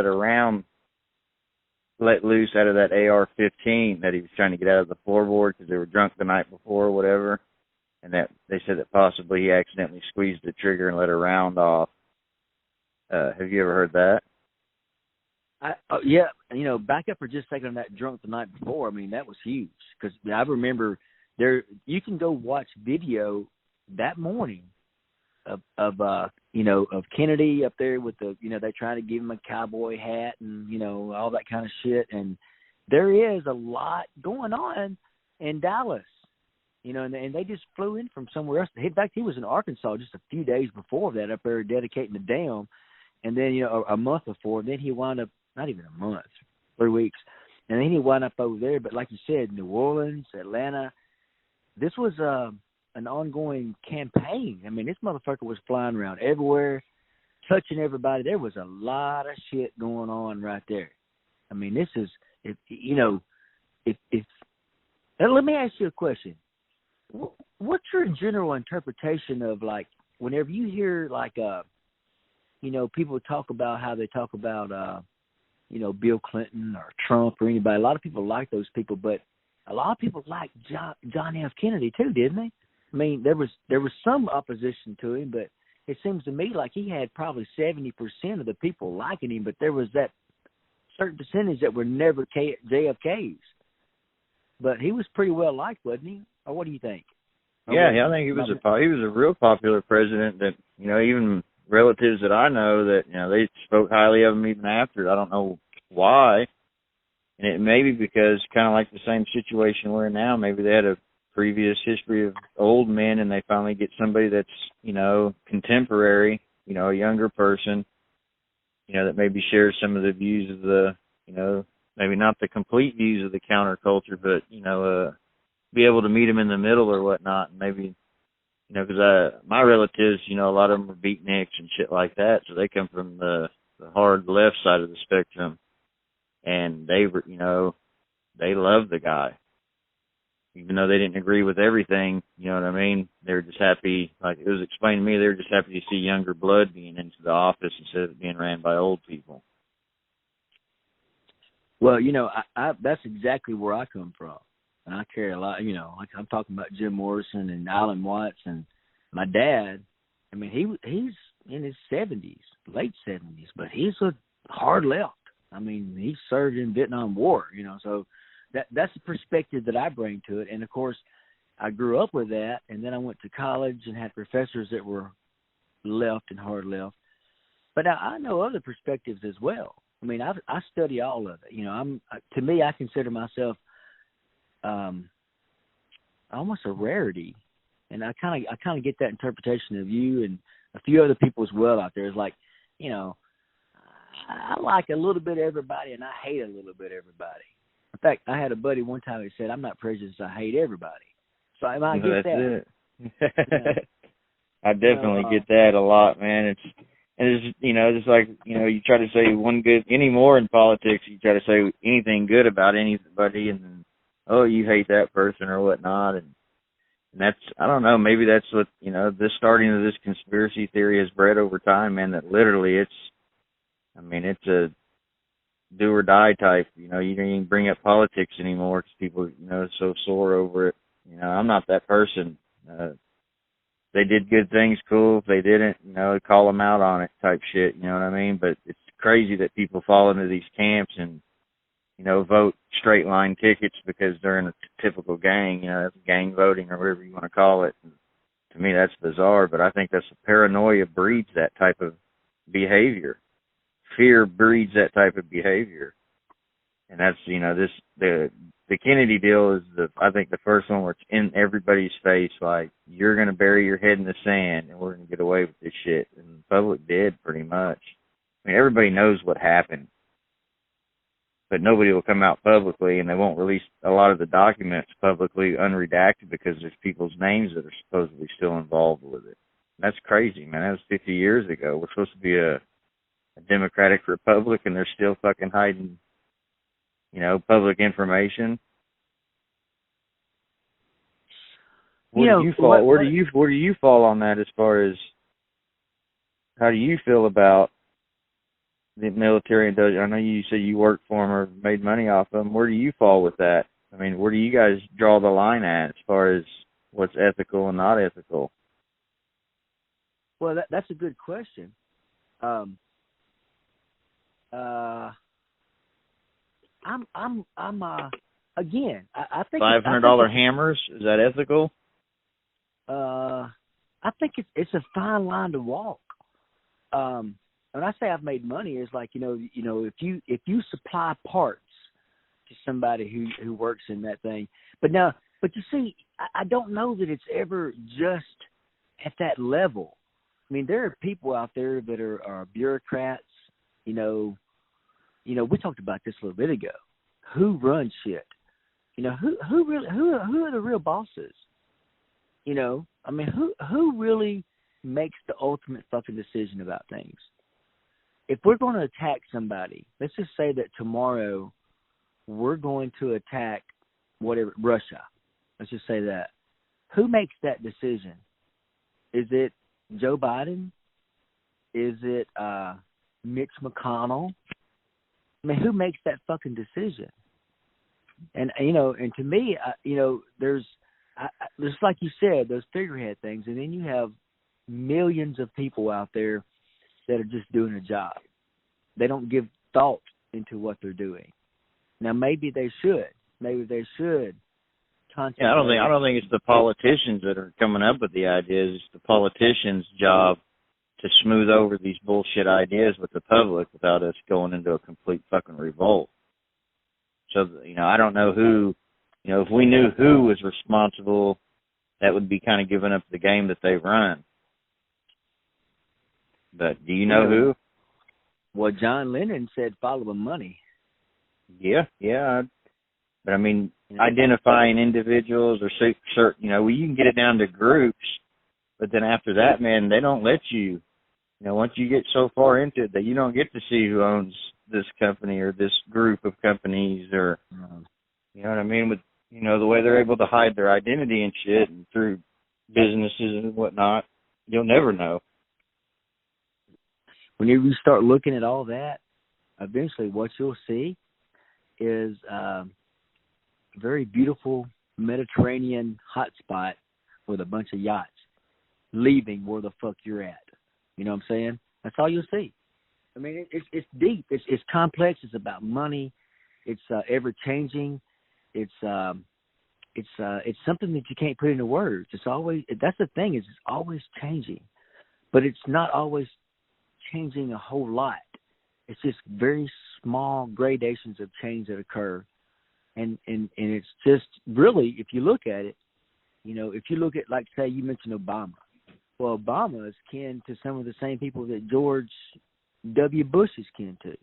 let loose out of that AR-15 that he was trying to get out of the floorboard because they were drunk the night before or whatever. And that they said that possibly he accidentally squeezed the trigger and let a round off. Have you ever heard that? Yeah. Back up for just a second on that drunk the night before. I mean, that was huge because I remember you can go watch video that morning of Kennedy up there with the, they try to give him a cowboy hat and, all that kind of shit. And there is a lot going on in Dallas. And they just flew in from somewhere else. In fact, he was in Arkansas just a few days before that, up there dedicating the dam. And then, a month before, then he wound up, not even a month, 3 weeks. And then he wound up over there. But like you said, New Orleans, Atlanta, this was an ongoing campaign. I mean, this motherfucker was flying around everywhere, touching everybody. There was a lot of shit going on right there. I mean, this is, let me ask you a question. What's your general interpretation of, like, whenever you hear, like, people talk about how they talk about, Bill Clinton or Trump or anybody. A lot of people like those people, but a lot of people liked John F. Kennedy too, didn't they? I mean, there was some opposition to him, but it seems to me like he had probably 70% of the people liking him, but there was that certain percentage that were never JFK's. But he was pretty well liked, wasn't he? Or what do you think? Yeah, I think he was a real popular president that, even relatives that I know that, they spoke highly of him even after. I don't know why. And it may be because kind of like the same situation we're in now, maybe they had a previous history of old men and they finally get somebody that's, contemporary, a younger person, that maybe shares some of the views of the, maybe not the complete views of the counterculture, but, be able to meet them in the middle or whatnot. And maybe, because my relatives, a lot of them are beatniks and shit like that. So they come from the hard left side of the spectrum. And they were, they loved the guy. Even though they didn't agree with everything, you know what I mean? They were just happy, like it was explained to me, they were just happy to see younger blood being into the office instead of being ran by old people. Well, I that's exactly where I come from. And I carry a lot, like I'm talking about Jim Morrison and Alan Watts and my dad. I mean, he's in his 70s, late 70s, but he's a hard left. I mean, he served in Vietnam War, so that's the perspective that I bring to it. And, of course, I grew up with that, and then I went to college and had professors that were left and hard left. But I know other perspectives as well. I mean, I study all of it. To me, I consider myself almost a rarity, and I kind of get that interpretation of you and a few other people as well out there. It's like, I like a little bit of everybody, and I hate a little bit of everybody. In fact, I had a buddy one time who said, "I'm not prejudiced. I hate everybody." So I might get that. That's it. I You definitely get that a lot, man. It's just like, you try to say one good anymore in politics. You try to say anything good about anybody, and then, oh, you hate that person or whatnot, and that's, I don't know, maybe that's what this starting of this conspiracy theory has bred over time, man. That literally it's a do or die type. You don't even bring up politics anymore because people so sore over it. I'm not that person. They did good things, cool. If they didn't, call them out on it type shit, you know what I mean? But it's crazy that people fall into these camps and, vote straight line tickets because they're in a typical gang, that's gang voting or whatever you want to call it. And to me, that's bizarre, but I think that's paranoia breeds that type of behavior. Fear breeds that type of behavior. And that's, the Kennedy deal is I think the first one where it's in everybody's face, like, you're going to bury your head in the sand and we're going to get away with this shit. And the public did pretty much. I mean, everybody knows what happened, but nobody will come out publicly, and they won't release a lot of the documents publicly unredacted because there's people's names that are supposedly still involved with it. And that's crazy, man. That was 50 years ago. We're supposed to be a democratic republic, and they're still fucking hiding public information. Where do you fall? Where do you fall on that? As far as how do you feel about the military industrial? I know you said you worked for them or made money off them. Where do you fall with that? I mean, where do you guys draw the line at as far as what's ethical and not ethical? Well, that's a good question. Again, I think $500 hammers, is that ethical? I think it's a fine line to walk. When I say I've made money, it's like, if you supply parts to somebody who works in that thing, but you see, I don't know that it's ever just at that level. I mean, there are people out there that are bureaucrats, we talked about this a little bit ago. Who runs shit? Who are the real bosses? I mean, who really makes the ultimate fucking decision about things? If we're going to attack somebody, let's just say that tomorrow we're going to attack Russia. Let's just say that. Who makes that decision? Is it Joe Biden? Is it Mitch McConnell? I mean, who makes that fucking decision? And and to me, there's like you said, those figurehead things, and then you have millions of people out there that are just doing a job. They don't give thought into what they're doing. Now, maybe they should. Maybe they should. Yeah, I don't think it's the politicians that are coming up with the ideas. It's the politicians' job to smooth over these bullshit ideas with the public without us going into a complete fucking revolt. So, I don't know who, if we knew who was responsible, that would be kind of giving up the game that they run. But do you know who? Well, John Lennon said follow the money. Yeah. But I mean, identifying individuals or certain, you can get it down to groups, but then after that, man, they don't let you. Once you get so far into it that you don't get to see who owns this company or this group of companies or, you know what I mean? With, the way they're able to hide their identity and shit and through businesses and whatnot, you'll never know. Whenever you start looking at all that, eventually what you'll see is a very beautiful Mediterranean hotspot with a bunch of yachts leaving where the fuck you're at. You know what I'm saying? That's all you'll see. I mean, it's deep. It's complex. It's about money. It's ever changing. It's something that you can't put into words. It's always, that's the thing, is it's always changing, but it's not always changing a whole lot. It's just very small gradations of change that occur, and it's just really, if you look at it, if you look at, like, say you mentioned Obama. Well, Obama is kin to some of the same people that George W. Bush is kin to,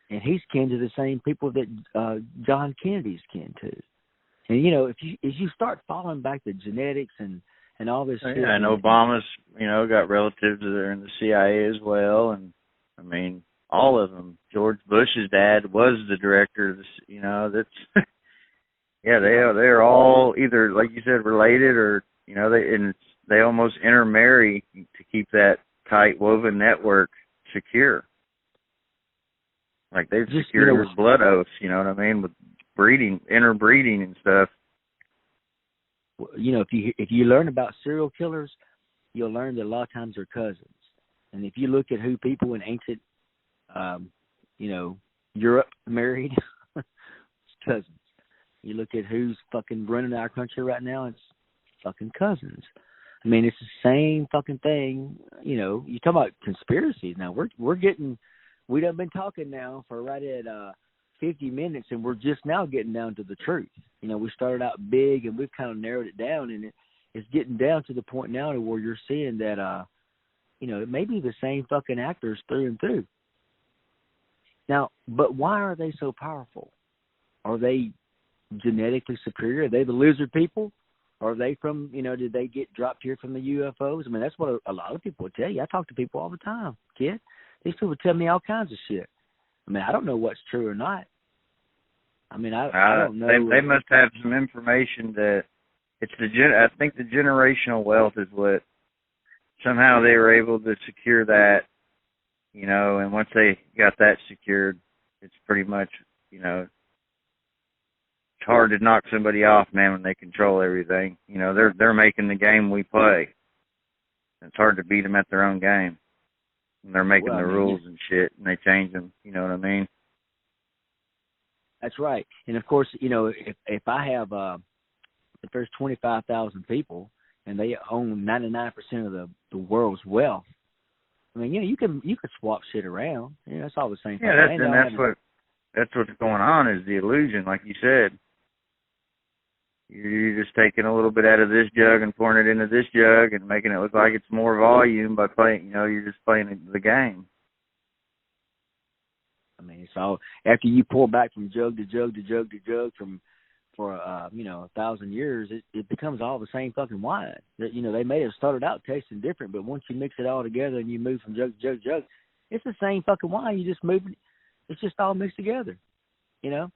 and he's kin to the same people that John Kennedy's kin to. And you know, if you start following back the genetics and all this shit, and Obama's got relatives that are in the CIA as well, and I mean all of them. George Bush's dad was the director of this. That's yeah, they're all either, like you said, related, or they almost intermarry to keep that tight woven network secure. Like they've secured his blood oaths, you know what I mean, with breeding, interbreeding and stuff. You know, if you learn about serial killers, you'll learn that a lot of times they're cousins. And if you look at who people in ancient, Europe married, it's cousins. You look at who's fucking running our country right now, it's fucking cousins. I mean, it's the same fucking thing. You know, you talk about conspiracies. Now we done been talking now for right at 50 minutes, and we're just now getting down to the truth. You know, we started out big, and we've kind of narrowed it down, and it's getting down to the point now to where you're seeing that, it may be the same fucking actors through and through. Now, but why are they so powerful? Are they genetically superior? Are they the lizard people? Are they from, did they get dropped here from the UFOs? I mean, that's what a lot of people will tell you. I talk to people all the time, kid. These people tell me all kinds of shit. I mean, I don't know what's true or not. I mean, I don't know. They must have some information that it's I think the generational wealth is what somehow they were able to secure that, and once they got that secured, it's pretty much, it's hard to knock somebody off, man, when they control everything. They're making the game we play. It's hard to beat them at their own game. And they're making the rules and shit, and they change them. You know what I mean? That's right. And of course, if I have, if there's 25,000 people and they own 99% of the world's wealth, I mean, you can swap shit around. It's all the same thing. Yeah, that's what's going on is the illusion, like you said. You're just taking a little bit out of this jug and pouring it into this jug and making it look like it's more volume by playing, you're just playing the game. I mean, it's all, after you pour back from jug to jug to jug to jug for 1,000 years, it becomes all the same fucking wine. They may have started out tasting different, but once you mix it all together and you move from jug to jug to jug, it's the same fucking wine. You just move it. It's just all mixed together, Yeah,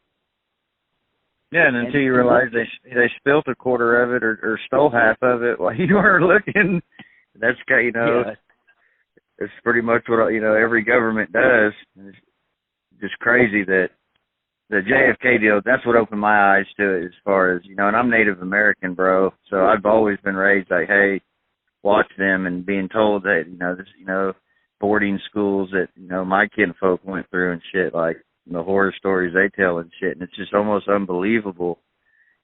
and until you realize they spilt a quarter of it or stole half of it while you were looking, that's it's pretty much what every government does. And it's just crazy that the JFK deal. That's what opened my eyes to it, as far as and I'm Native American, bro. So I've always been raised like, hey, watch them, and being told that this boarding schools that my kinfolk went through and shit, like the horror stories they tell and shit, and it's just almost unbelievable,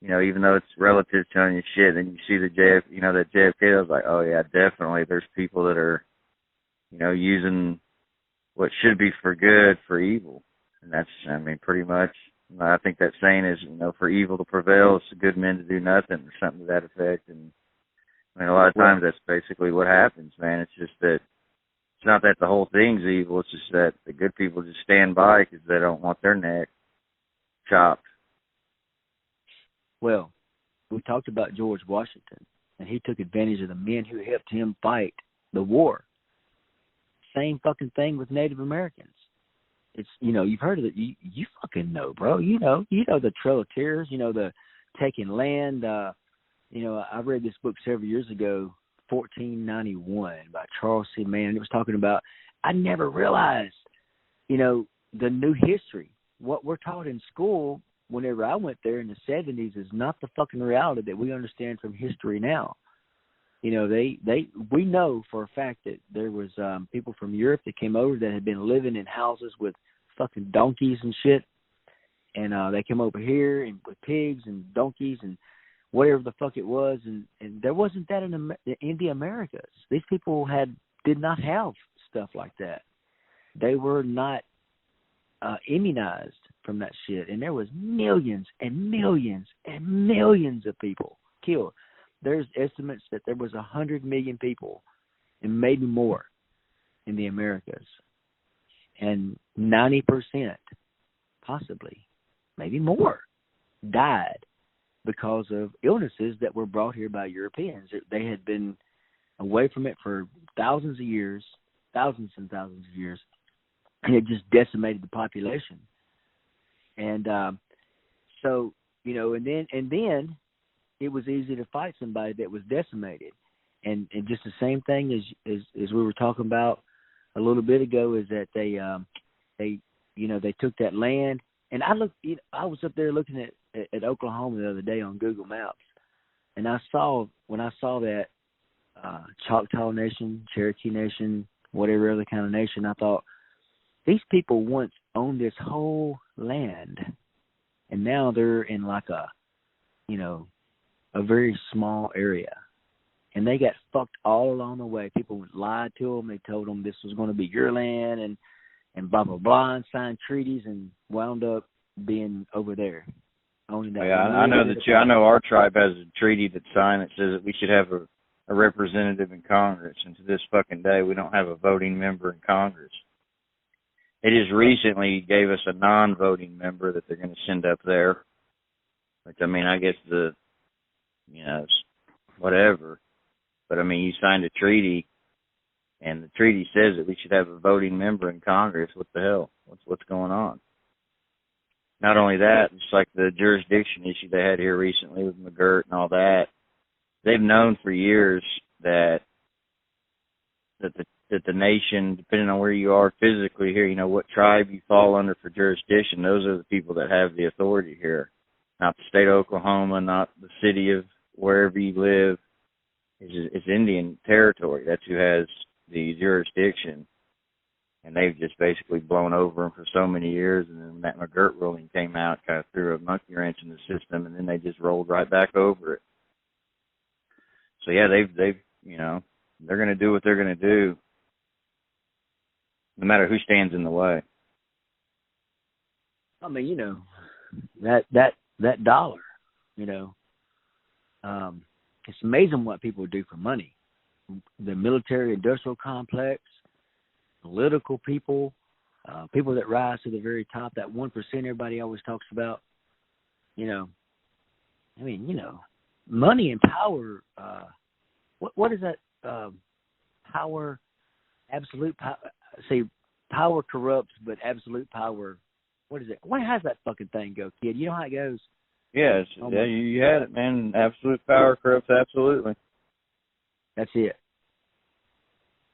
even though it's relatives telling you shit, and you see the that JFK, I was like, oh yeah, definitely there's people that are, using what should be for good for evil. And that's, pretty much, I think that saying is, for evil to prevail, it's the good men to do nothing, or something to that effect. And a lot of times that's basically what happens, man. It's just that it's not that the whole thing's evil. It's just that the good people just stand by because they don't want their neck chopped. Well, we talked about George Washington, and he took advantage of the men who helped him fight the war. Same fucking thing with Native Americans. It's, you've heard of it. You fucking know, bro. You know the Trail of Tears, the taking land. I read this book several years ago, 1491 by Charles C. Mann. It was talking about, I never realized, the new history. What we're taught in school whenever I went there in the 70s is not the fucking reality that we understand from history now. We know for a fact that there was people from Europe that came over that had been living in houses with fucking donkeys and shit. And they came over here and with pigs and donkeys and whatever the fuck it was, and there wasn't that in the Americas. These people did not have stuff like that. They were not immunized from that shit, and there was millions and millions and millions of people killed. There's estimates that there was 100 million people, and maybe more, in the Americas. and 90%, possibly, maybe more, died because of illnesses that were brought here by Europeans. They had been away from it for thousands of years, thousands and thousands of years, and it just decimated the population. And so, you know, and then it was easy to fight somebody that was decimated. And just the same thing as we were talking about a little bit ago, is that they took that land. And I was up there looking at Oklahoma the other day on Google Maps, and when I saw that Choctaw Nation, Cherokee Nation, whatever other kind of nation, I thought, these people once owned this whole land, and now they're in like a very small area. And they got fucked all along the way. People lied to them. They told them this was going to be your land and blah, blah, blah, and signed treaties and wound up being over there. Owning that. Yeah, I know our tribe has a treaty that's signed that says that we should have a representative in Congress. And to this fucking day, we don't have a voting member in Congress. They just recently gave us a non-voting member that they're going to send up there. Which, I mean, I guess it's whatever. But, I mean, you signed a treaty, and the treaty says that we should have a voting member in Congress. What the hell? What's going on? Not only that, just like the jurisdiction issue they had here recently with McGirt and all that, they've known for years that the nation, depending on where you are physically here, you know, what tribe you fall under for jurisdiction, those are the people that have the authority here. Not the state of Oklahoma, not the city of wherever you live. It's Indian territory. That's who has the jurisdiction. And they've just basically blown over them for so many years. And then that McGirt ruling came out, kind of threw a monkey wrench in the system, and then they just rolled right back over it. So yeah, they've they're going to do what they're going to do, no matter who stands in the way. I mean, that dollar, it's amazing what people do for money. The military-industrial complex, political people, people that rise to the very top, that 1% everybody always talks about. Money and power. What is that? Power, absolute power. See, power corrupts, but absolute power. What is it? How's that fucking thing go, kid? You know how it goes? Yes, yeah, you had it, man. Absolute power corrupts absolutely. That's it.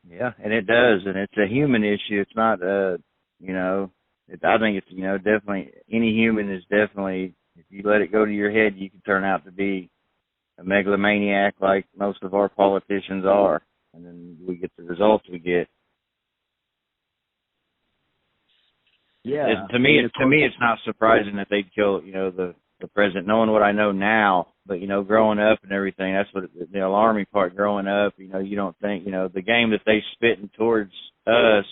Yeah, and it does, and it's a human issue. It's not, I think it's, definitely, any human is definitely, if you let it go to your head, you can turn out to be a megalomaniac like most of our politicians are, and then we get the results we get. Yeah. To me, it's not surprising that they'd kill, the president, knowing what I know now, but, growing up and everything, that's what the alarming part, growing up, you don't think, the game that they spitting towards us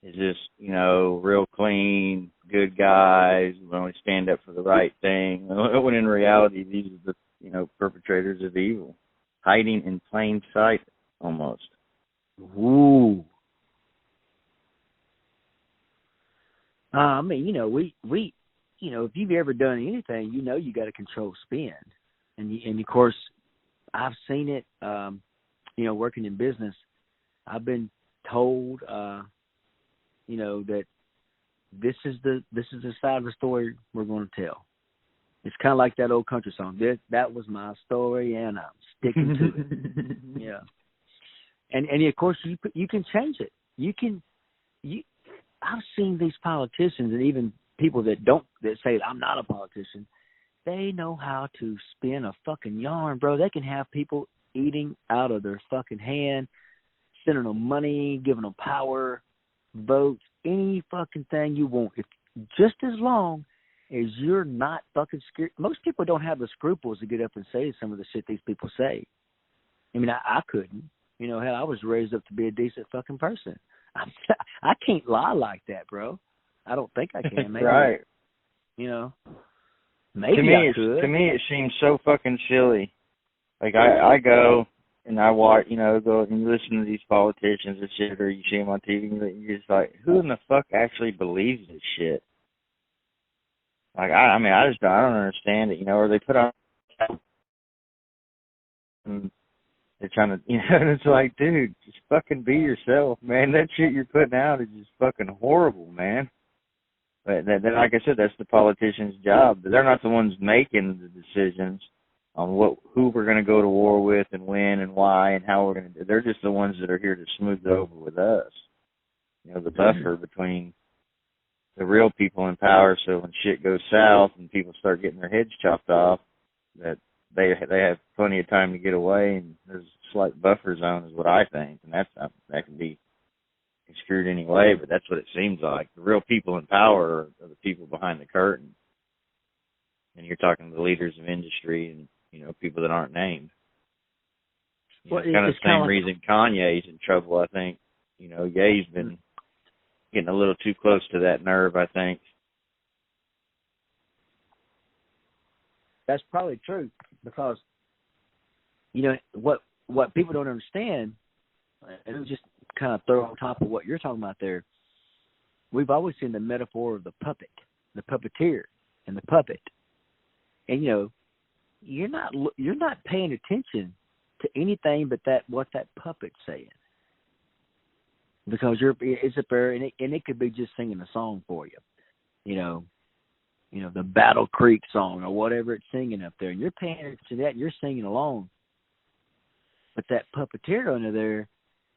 is just, real clean, good guys who only stand up for the right thing, when in reality, these are the, perpetrators of evil, hiding in plain sight, almost. Ooh. We if you've ever done anything, you got to control spend. And of course, I've seen it, working in business. I've been told, that this is the side of the story we're going to tell. It's kind of like that old country song. That was my story, and I'm sticking to it. Yeah. And of course, you can change it. I've seen these politicians and even people that say I'm not a politician, they know how to spin a fucking yarn, bro. They can have people eating out of their fucking hand, sending them money, giving them power, votes, any fucking thing you want. Just as long as you're not fucking scared. Most people don't have the scruples to get up and say some of the shit these people say. I mean, I couldn't. Hell, I was raised up to be a decent fucking person. I can't lie like that, bro. I don't think I can. Maybe, right. Maybe I could. To me, it seems so fucking silly. Like, I go, And I watch, go and listen to these politicians and shit, or you see them on TV, and you're just like, who in the fuck actually believes this shit? Like, I mean, I don't understand it, or they put on, and they're trying to, and it's like, dude, just fucking be yourself, man. That shit you're putting out is just fucking horrible, man. But then, like I said, that's the politician's job. They're not the ones making the decisions on who we're going to go to war with and when and why and how we're going to do. They're just the ones that are here to smooth it over with us. The buffer between the real people in power, so when shit goes south and people start getting their heads chopped off, that they have plenty of time to get away, and there's a slight buffer zone is what I think, and that can be construed any way, but that's what it seems like. The real people in power are the people behind the curtain. And you're talking to the leaders of industry and, people that aren't named. It's kind of the same reason Kanye's in trouble, I think. Ye's been getting a little too close to that nerve, I think. That's probably true because, what people don't understand, and just kind of throw on top of what you're talking about there, we've always seen the metaphor of the puppet, the puppeteer, and the puppet. And you're not paying attention to anything but what that puppet's saying, because it's up there and it could be just singing a song for you, the Battle Creek song or whatever it's singing up there, and you're paying attention to that and you're singing along, but that puppeteer under there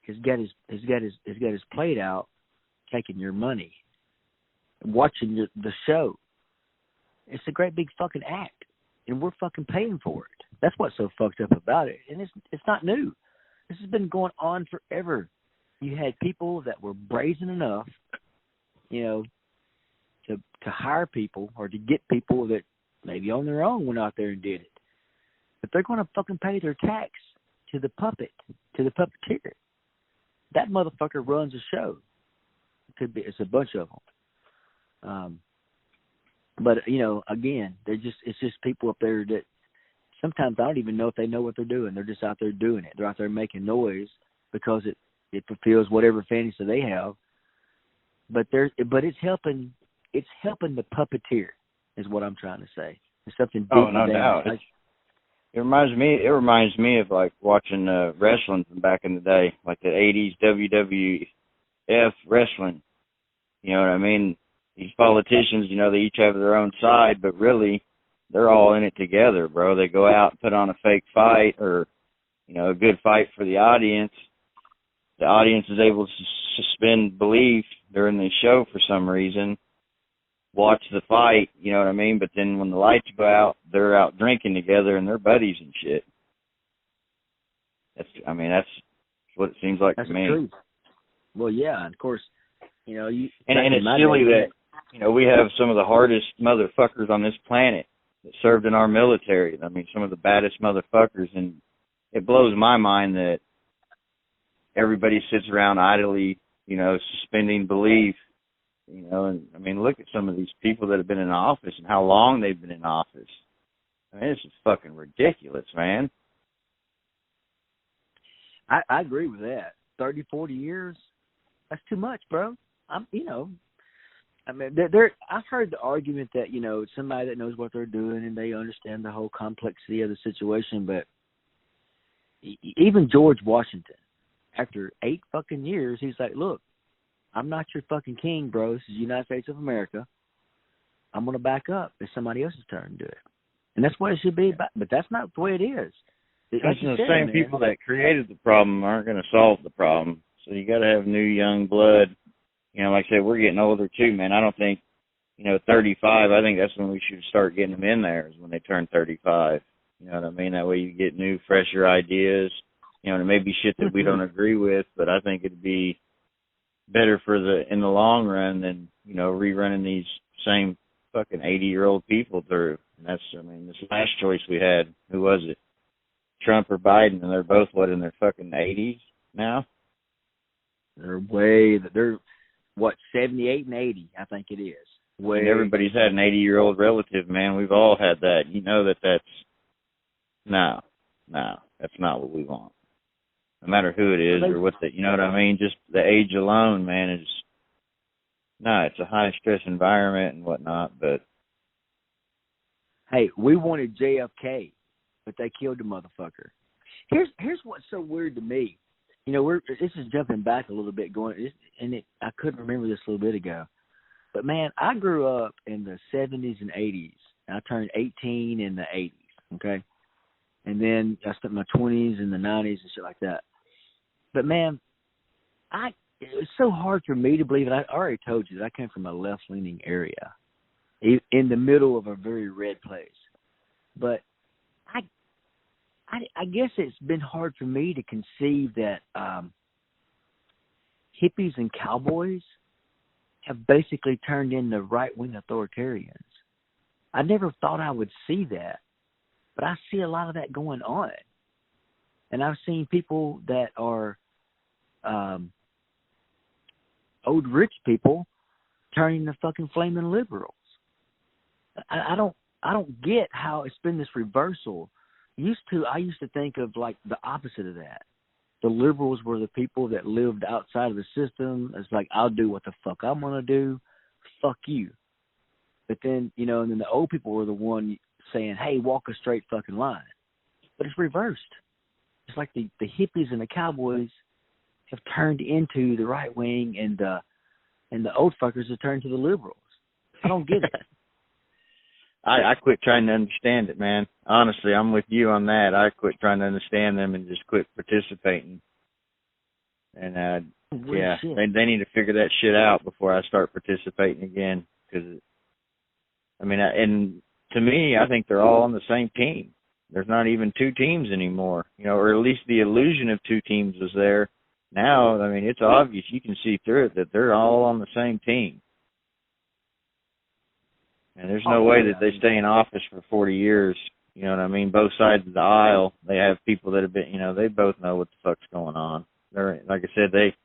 has got his plate out, taking your money, watching the show. It's a great big fucking act, and we're fucking paying for it. That's what's so fucked up about it, and it's not new. This has been going on forever. You had people that were brazen enough, to hire people or to get people that maybe on their own went out there and did it, but they're going to fucking pay their tax to the puppet, to the puppeteer. That motherfucker runs a show. It's a bunch of them. But again, it's just people up there that sometimes I don't even know if they know what they're doing. They're just out there doing it. They're out there making noise because it fulfills whatever fantasy they have. But it's helping the puppeteer is what I'm trying to say. It's something deep. Oh, no doubt. It reminds me of like watching wrestling from back in the day, like the 80s WWF wrestling. You know what I mean? These politicians, they each have their own side, but really they're all in it together, bro. They go out and put on a fake fight or, a good fight for the audience. The audience is able to suspend belief during the show for some reason, watch the fight, you know what I mean? But then when the lights go out, they're out drinking together and they're buddies and shit. That's what it seems like to me. Truth. Well, yeah, and of course, and it's silly that, we have some of the hardest motherfuckers on this planet that served in our military. I mean, some of the baddest motherfuckers, and it blows my mind that everybody sits around idly, suspending belief, and I mean, look at some of these people that have been in office and how long they've been in office. I mean, this is fucking ridiculous, man. I agree with that. 30, 40 years, that's too much, bro. I've heard the argument that, somebody that knows what they're doing and they understand the whole complexity of the situation, but even George Washington, after 8 fucking years, he's like, look, I'm not your fucking king, bro. This is the United States of America. I'm going to back up. It's somebody else's turn to do it. And that's what it should be about. But that's not the way it is. Like the same people that created the problem aren't going to solve the problem. So you got to have new young blood. Like I said, we're getting older too, man. I don't think, 35, I think that's when we should start getting them in there, is when they turn 35. You know what I mean? That way you get new, fresher ideas. There may be shit that we don't agree with, but I think it'd be better in the long run than, rerunning these same fucking 80-year-old people through. And this last choice we had, who was it? Trump or Biden, and they're both, in their fucking 80s now? They're 78 and 80, I think it is. And everybody's had an 80-year-old relative, man. We've all had that. That's not what we want. no matter who it is or what the, you know what I mean? Just the age alone, man, is, no, it's a high stress environment and whatnot, but. Hey, we wanted JFK, but they killed the motherfucker. Here's what's so weird to me. You know, this is jumping back a little bit, I couldn't remember this a little bit ago. But man, I grew up in the 70s and 80s. And I turned 18 in the 80s. Okay, and then I spent my 20s in the 90s and shit like that. But man, it's so hard for me to believe. And I already told you that I came from a left-leaning area, in the middle of a very red place. But I guess it's been hard for me to conceive that hippies and cowboys have basically turned into right-wing authoritarians. I never thought I would see that, but I see a lot of that going on. And I've seen people that are old rich people turning to fucking flaming liberals. I don't get how it's been this reversal. I used to think of like the opposite of that. The liberals were the people that lived outside of the system. It's like, I'll do what the fuck I'm gonna do. Fuck you. But then, you know, and then the old people were the one saying, hey, walk a straight fucking line. But it's reversed. It's like the hippies and the cowboys have turned into the right wing, and the old fuckers have turned to the liberals. I don't get it. I quit trying to understand it, man. Honestly, I'm with you on that. I quit trying to understand them and just quit participating. And, yeah, they need to figure that shit out before I start participating again. Because, I mean, and to me, I think they're all on the same team. There's not even two teams anymore, you know, or at least the illusion of two teams was there. Now, I mean, it's obvious. You can see through it that they're all on the same team. And there's no way that they stay in office for 40 years. You know what I mean? Both sides of the aisle, they have people that have been, you know, they both know what the fuck's going on. They're, like I said, they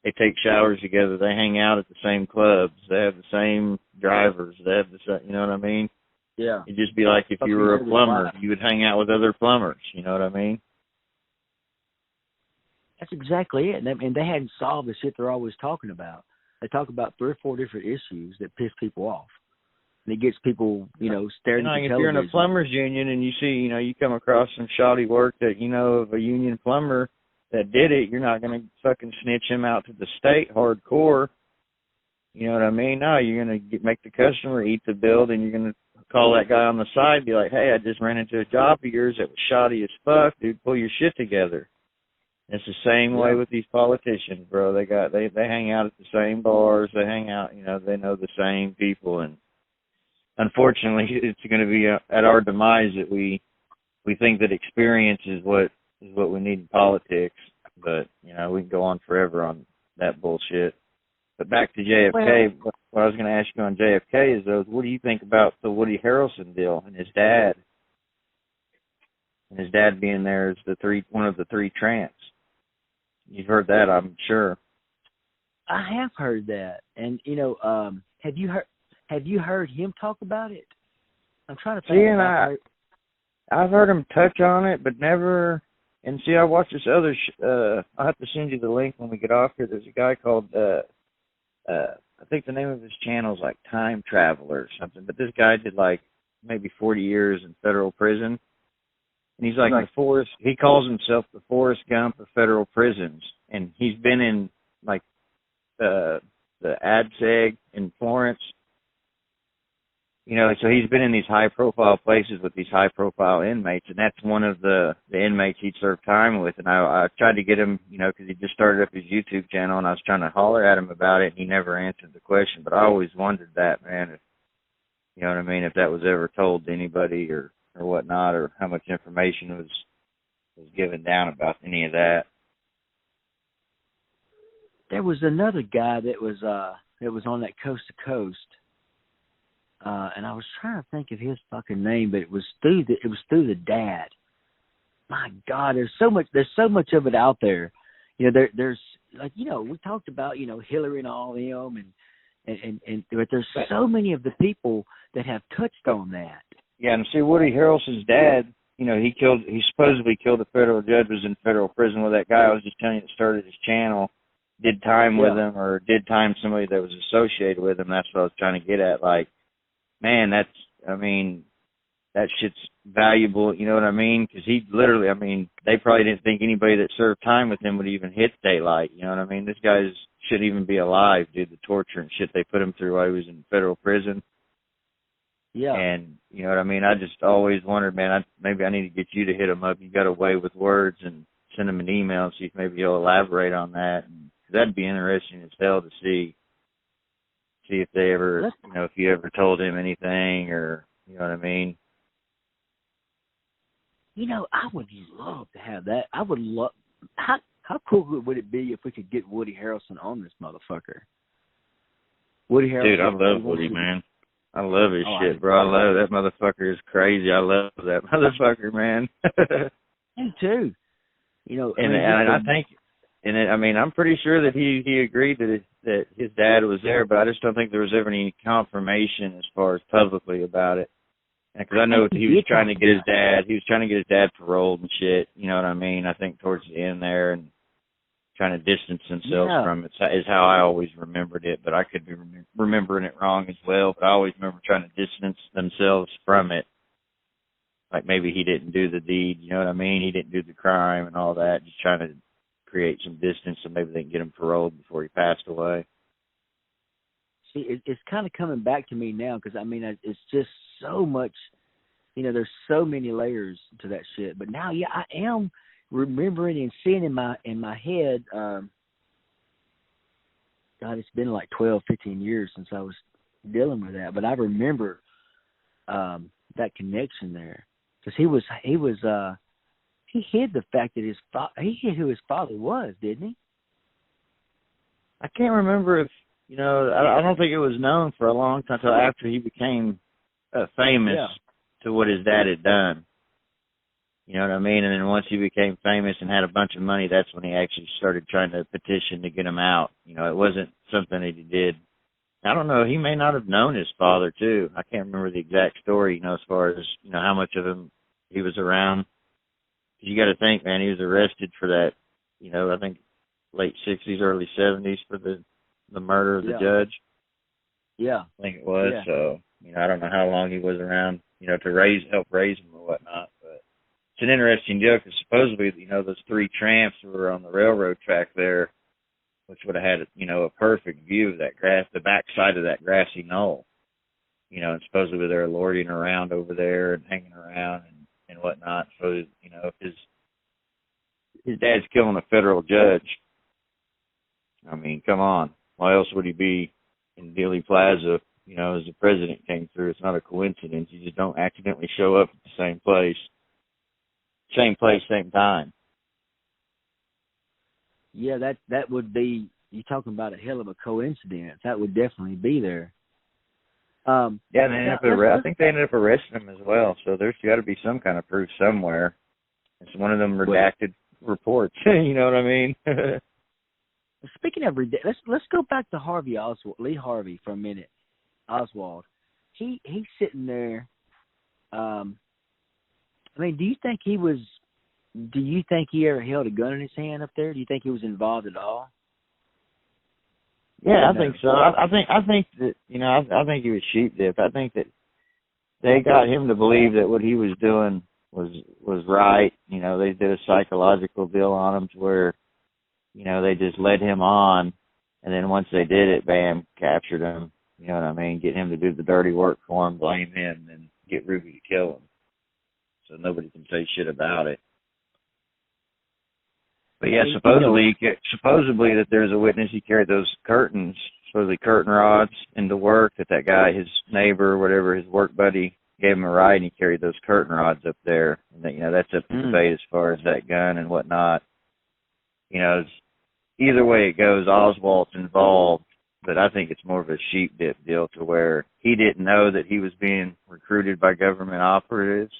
take showers together. They hang out at the same clubs. They have the same drivers. They have the, you know what I mean? Yeah. It'd just be like if you were a plumber, you would hang out with other plumbers. You know what I mean? That's exactly it. And they hadn't solved the shit they're always talking about. They talk about 3 or 4 different issues that piss people off. And it gets people, you know, staring at the television. If you're in a plumbers union and you see, you know, you come across some shoddy work that, you know, of a union plumber that did it, you're not going to fucking snitch him out to the state hardcore. You know what I mean? No, you're going to make the customer eat the bill, and you're going to call that guy on the side and be like, hey, I just ran into a job of yours that was shoddy as fuck. Dude, pull your shit together. It's the same way with these politicians, bro. They hang out at the same bars. They hang out, you know, they know the same people, and unfortunately, it's going to be at our demise that we think that experience is what we need in politics. But, you know, we can go on forever on that bullshit. But back to JFK, what I was going to ask you on JFK is, though, what do you think about the Woody Harrelson deal and his dad? And his dad being there as one of the 3 tramps. You've heard that, I'm sure. I have heard that. And, you know, have you heard him talk about it? I'm trying to think. I've heard him touch on it, but never. And see, I watched this other. I'll have to send you the link when we get off here. There's a guy called. I think the name of his channel is like Time Traveler or something. But this guy did like maybe 40 years in federal prison, and he's like the Forrest. He calls himself the Forrest Gump of federal prisons, and he's been in like the ADSEG in Florence. You know, so he's been in these high-profile places with these high-profile inmates, and that's one of the inmates he'd served time with. And I tried to get him, you know, because he just started up his YouTube channel, and I was trying to holler at him about it, and he never answered the question. But I always wondered that, man, if, you know what I mean, if that was ever told to anybody or whatnot, or how much information was given down about any of that. There was another guy that was on that Coast to Coast. And I was trying to think of his fucking name, but it was through the dad. My God, there's so much of it out there. You know, there's like, you know, we talked about, you know, Hillary and all them, and but there's so many of the people that have touched on that. Yeah, and see, Woody Harrelson's dad, he supposedly killed a federal judge, was in federal prison with that guy I was just telling you that started his channel, did time with him, or did time somebody that was associated with him. That's what I was trying to get at. Like, man, that shit's valuable, you know what I mean? Because he literally, they probably didn't think anybody that served time with him would even hit daylight, you know what I mean? This guy shouldn't even be alive, dude, the torture and shit they put him through while he was in federal prison. Yeah. And, you know what I mean? I just always wondered, man, maybe I need to get you to hit him up. You got a way with words, and send him an email and see if maybe he'll elaborate on that. And that'd be interesting as hell to see if they ever, if you ever told him anything, or, you know what I mean? I would love to have that. I would love. How cool would it be if we could get Woody Harrelson on this motherfucker? Woody Harrelson. Dude, I love Woody, man. I love his shit, bro. I love that motherfucker. Is crazy. I love that motherfucker, man. Me too. I think, I'm pretty sure that he agreed that his dad was there, but I just don't think there was ever any confirmation as far as publicly about it. Because I know he was trying to get his dad. He was trying to get his dad paroled and shit. You know what I mean? I think towards the end there, and trying to distance themselves from it is how I always remembered it. But I could be remembering it wrong as well. But I always remember trying to distance themselves from it. Like maybe he didn't do the deed. You know what I mean? He didn't do the crime and all that. Just trying to create some distance so maybe they can get him paroled before he passed away. See, it's kind of coming back to me now because, it's just so much, there's so many layers to that shit. But now, I am remembering and seeing in my head, God, it's been like 12, 15 years since I was dealing with that. But I remember that connection there because he hid the fact that he hid who his father was, didn't he? I can't remember if, I don't think it was known for a long time until after he became famous to what his dad had done. You know what I mean? And then once he became famous and had a bunch of money, that's when he actually started trying to petition to get him out. It wasn't something that he did. I don't know. He may not have known his father, too. I can't remember the exact story, as far as, how much of him he was around. You got to think, man, he was arrested for that, I think late 60s, early 70s for the murder of the judge. Yeah. I think it was. Yeah. So, I don't know how long he was around, to help raise him or whatnot. But it's an interesting deal because supposedly, those three tramps who were on the railroad track there, which would have had, a perfect view of that the backside of that grassy knoll. And supposedly they were lording around over there and hanging around and whatnot. So, if his dad's killing a federal judge, come on. Why else would he be in Dealey Plaza, as the president came through? It's not a coincidence. You just don't accidentally show up at the same place, same time. Yeah, that would be, you're talking about a hell of a coincidence. That would definitely be there. I think they ended up arresting him as well. So there's got to be some kind of proof somewhere. It's one of them redacted reports. You know what I mean? Speaking of let's go back to Lee Harvey for a minute. Oswald, he's sitting there. Do you think he was? Do you think he ever held a gun in his hand up there? Do you think he was involved at all? Yeah, I think so. I think that I think he was sheep-dipped. I think that they got him to believe that what he was doing was right. They did a psychological deal on him to where, they just led him on, and then once they did it, bam, captured him. You know what I mean? Get him to do the dirty work for him, blame him, and get Ruby to kill him. So nobody can say shit about it. But yeah, supposedly that there's a witness. He carried those supposedly curtain rods into work. That guy, his neighbor, or whatever, his work buddy, gave him a ride, and he carried those curtain rods up there. And that's up to debate as far as that gun and whatnot. Either way it goes, Oswald's involved. But I think it's more of a sheep dip deal to where he didn't know that he was being recruited by government operatives.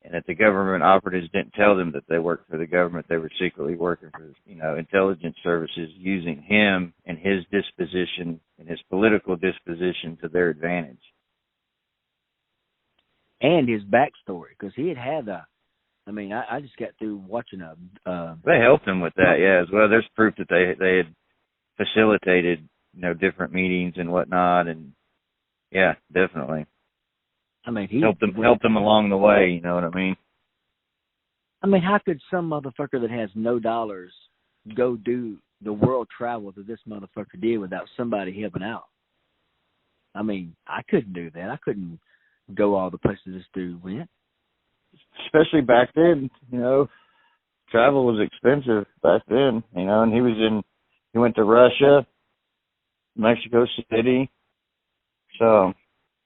And that the government operatives didn't tell them that they worked for the government. They were secretly working for, intelligence services, using him and his disposition and his political disposition to their advantage. and his backstory, because he had a. I mean, I just got through watching a. They helped him with that, yeah, as well. There's proof that they had facilitated, different meetings and whatnot, and yeah, definitely. I mean, he helped them along the way. You know what I mean? I mean, how could some motherfucker that has no dollars go do the world travel that this motherfucker did without somebody helping out? I mean, I couldn't do that. I couldn't go all the places this dude went. Especially back then, travel was expensive back then, and he went to Russia, Mexico City. So,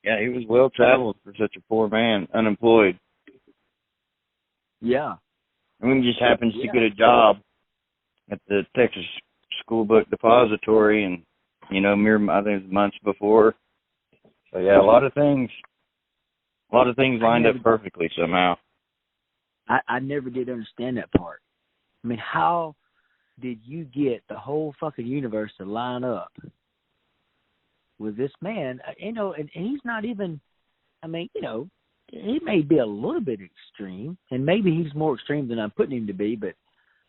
yeah, he was well traveled for such a poor man, unemployed. Yeah. I mean, he just happens to get a job at the Texas School Book Depository, and I think it was months before. So yeah, a lot of things lined up perfectly somehow. I never did understand that part. I mean, how did you get the whole fucking universe to line up with this man? And he's not even. I mean, he may be a little bit extreme, and maybe he's more extreme than I'm putting him to be, but,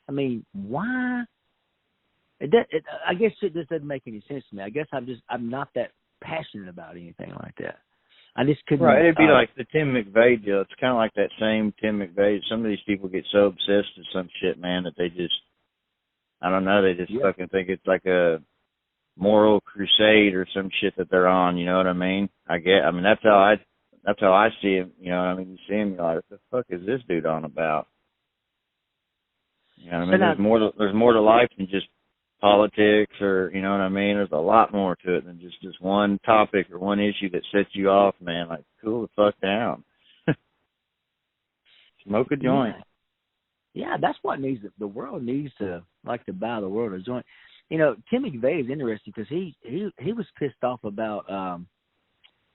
I mean, why? I guess it just doesn't make any sense to me. I guess I'm not that passionate about anything like that. I just couldn't. Right, it'd be like the Tim McVeigh deal. It's kind of like that same Tim McVeigh. Some of these people get so obsessed with some shit, man, that they just, I don't know, they just fucking think it's like a moral crusade or some shit that they're on, you know what I mean? That's how I see him, you know what I mean? You see him, you're like, what the fuck is this dude on about? You know what I mean? There's more to life than just politics, or, you know what I mean? There's a lot more to it than just one topic or one issue that sets you off, man. Like, cool the fuck down. Smoke a joint. Yeah, that's what the world needs to, like, to buy the world a joint. Tim McVeigh is interesting because he was pissed off about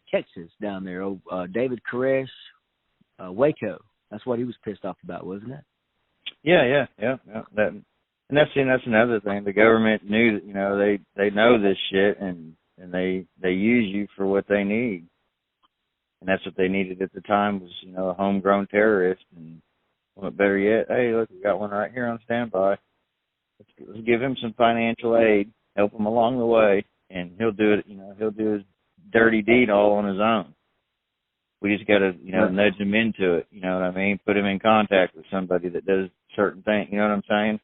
Texas down there. David Koresh, Waco. That's what he was pissed off about, wasn't it? Yeah. That's another thing. The government knew that, they know this shit, and they use you for what they need. And that's what they needed at the time was, a homegrown terrorist. And what better yet, hey, look, we got one right here on standby. Let's give him some financial aid, help him along the way, and he'll do it, he'll do his dirty deed all on his own. We just got to, nudge him into it, you know what I mean? Put him in contact with somebody that does certain things, you know what I'm saying?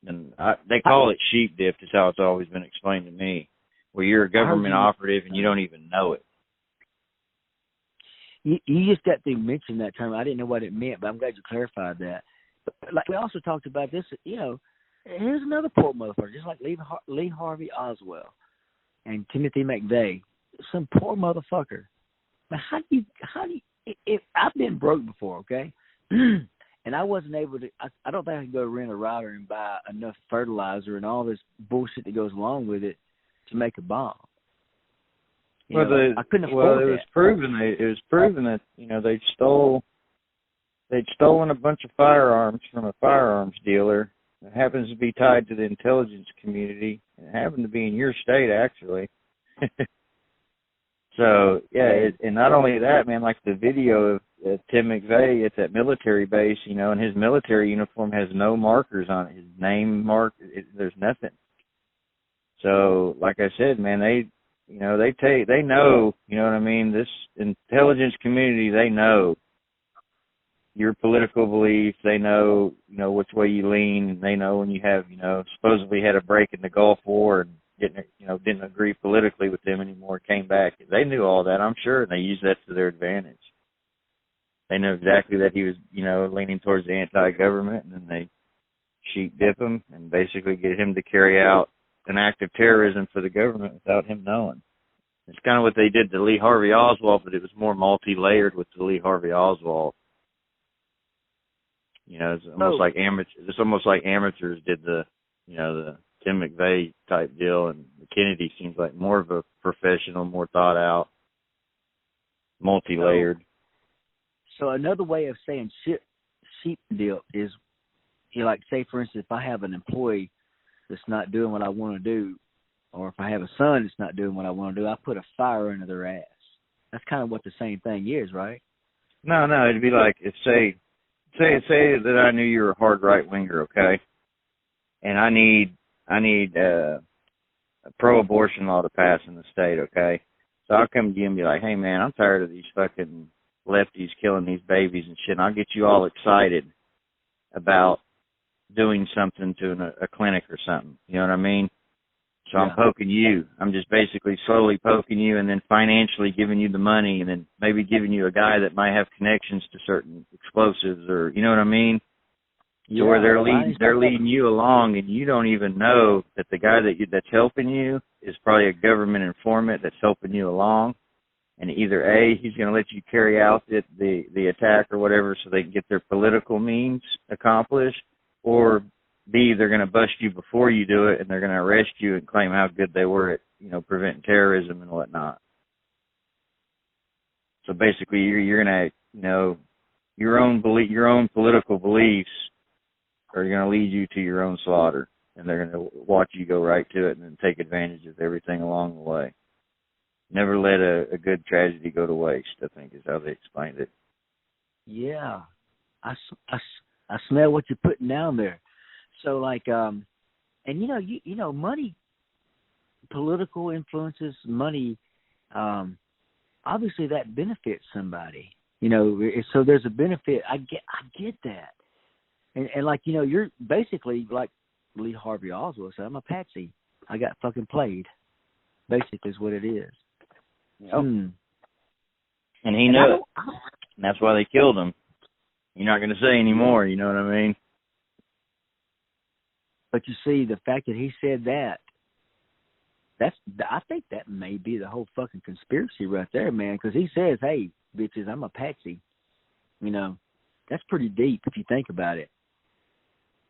And they call it sheep dip, is how it's always been explained to me, where you're a government operative and you don't even know it. You just got to mention that term. I didn't know what it meant, but I'm glad you clarified that. But like we also talked about this, here's another poor motherfucker, just like Lee Harvey Oswald and Timothy McVeigh, some poor motherfucker. Now, how do you, if I've been broke before, okay? And I wasn't able to, I don't think I could go rent a router and buy enough fertilizer and all this bullshit that goes along with it to make a bomb. I couldn't afford that. It was proven that, they'd stolen a bunch of firearms from a firearms dealer that happens to be tied to the intelligence community. It happened to be in your state, actually. So, yeah, and not only that, man, like the video of Tim McVeigh at that military base, and his military uniform has no markers on it. His name there's nothing. So, like I said, man, they know, you know what I mean? This intelligence community, they know your political beliefs. They know, which way you lean. They know when you have, supposedly had a break in the Gulf War and didn't agree politically with them anymore, came back. They knew all that, I'm sure, and they used that to their advantage. They knew exactly that he was, leaning towards the anti-government, and then they sheep dip him and basically get him to carry out an act of terrorism for the government without him knowing. It's kind of what they did to Lee Harvey Oswald, but it was more multi-layered with the Lee Harvey Oswald. It's almost like amateurs did the Tim McVeigh type deal, and Kennedy seems like more of a professional, more thought out, multi-layered. So another way of saying sheep deal is, like, say, for instance, if I have an employee that's not doing what I want to do, or if I have a son that's not doing what I want to do, I put a fire under their ass. That's kind of what the same thing is, right? No, it'd be like if say that I knew you were a hard right winger, okay, and I need a pro-abortion law to pass in the state, okay? So I'll come to you and be like, hey, man, I'm tired of these fucking lefties killing these babies and shit, and I'll get you all excited about doing something to a clinic or something. You know what I mean? So I'm poking you. I'm just basically slowly poking you and then financially giving you the money and then maybe giving you a guy that might have connections to certain explosives or, you know what I mean? To where they're leading you along, and you don't even know that the guy that's helping you is probably a government informant that's helping you along. And either A, he's going to let you carry out the attack or whatever, so they can get their political means accomplished, or B, they're going to bust you before you do it, and they're going to arrest you and claim how good they were at preventing terrorism and whatnot. So basically, you're going to your own political beliefs are going to lead you to your own slaughter, and they're going to watch you go right to it and then take advantage of everything along the way. Never let a good tragedy go to waste, I think is how they explained it. Yeah. I smell what you're putting down there. So, like, and, money, political influences, money, obviously that benefits somebody. So there's a benefit. I get that. And like, you're basically like Lee Harvey Oswald said, I'm a patsy. I got fucking played, basically is what it is. Yep. And he knew it. And that's why they killed him. You're not going to say anymore, you know what I mean? But you see, the fact that he said that, I think that may be the whole fucking conspiracy right there, man, because he says, hey, bitches, I'm a patsy. That's pretty deep if you think about it.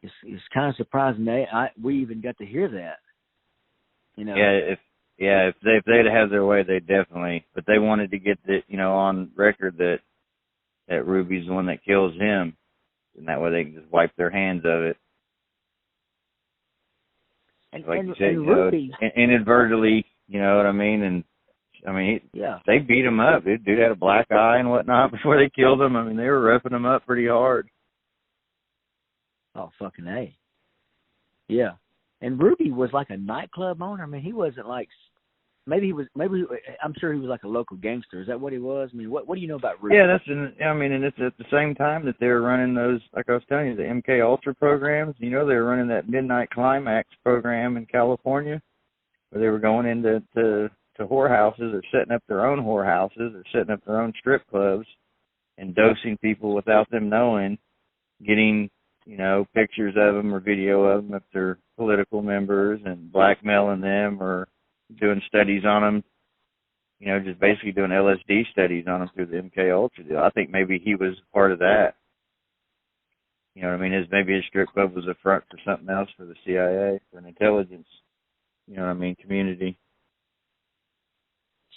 It's kind of surprising we even got to hear that. If they'd have their way, they definitely. But they wanted to get on record that Ruby's the one that kills him, and that way they can just wipe their hands of it. And, like and, you said, and Ruby, inadvertently, you know what I mean? And they beat him up. Dude had a black eye and whatnot before they killed him. I mean, they were roughing him up pretty hard. Oh, fucking A. Yeah. And Ruby was like a nightclub owner. I mean, he wasn't like, I'm sure he was like a local gangster. Is that what he was? I mean, what do you know about Ruby? Yeah, and it's at the same time that they were running those, like I was telling you, the MK Ultra programs. They were running that Midnight Climax program in California, where they were going into to whorehouses or setting up their own whorehouses or setting up their own strip clubs and dosing people without them knowing, getting pictures of them or video of them if they're political members and blackmailing them or doing studies on them, just basically doing LSD studies on them through the MK Ultra deal. I think maybe he was part of that. You know what I mean? Maybe his strip club was a front for something else for the CIA, for an intelligence, community.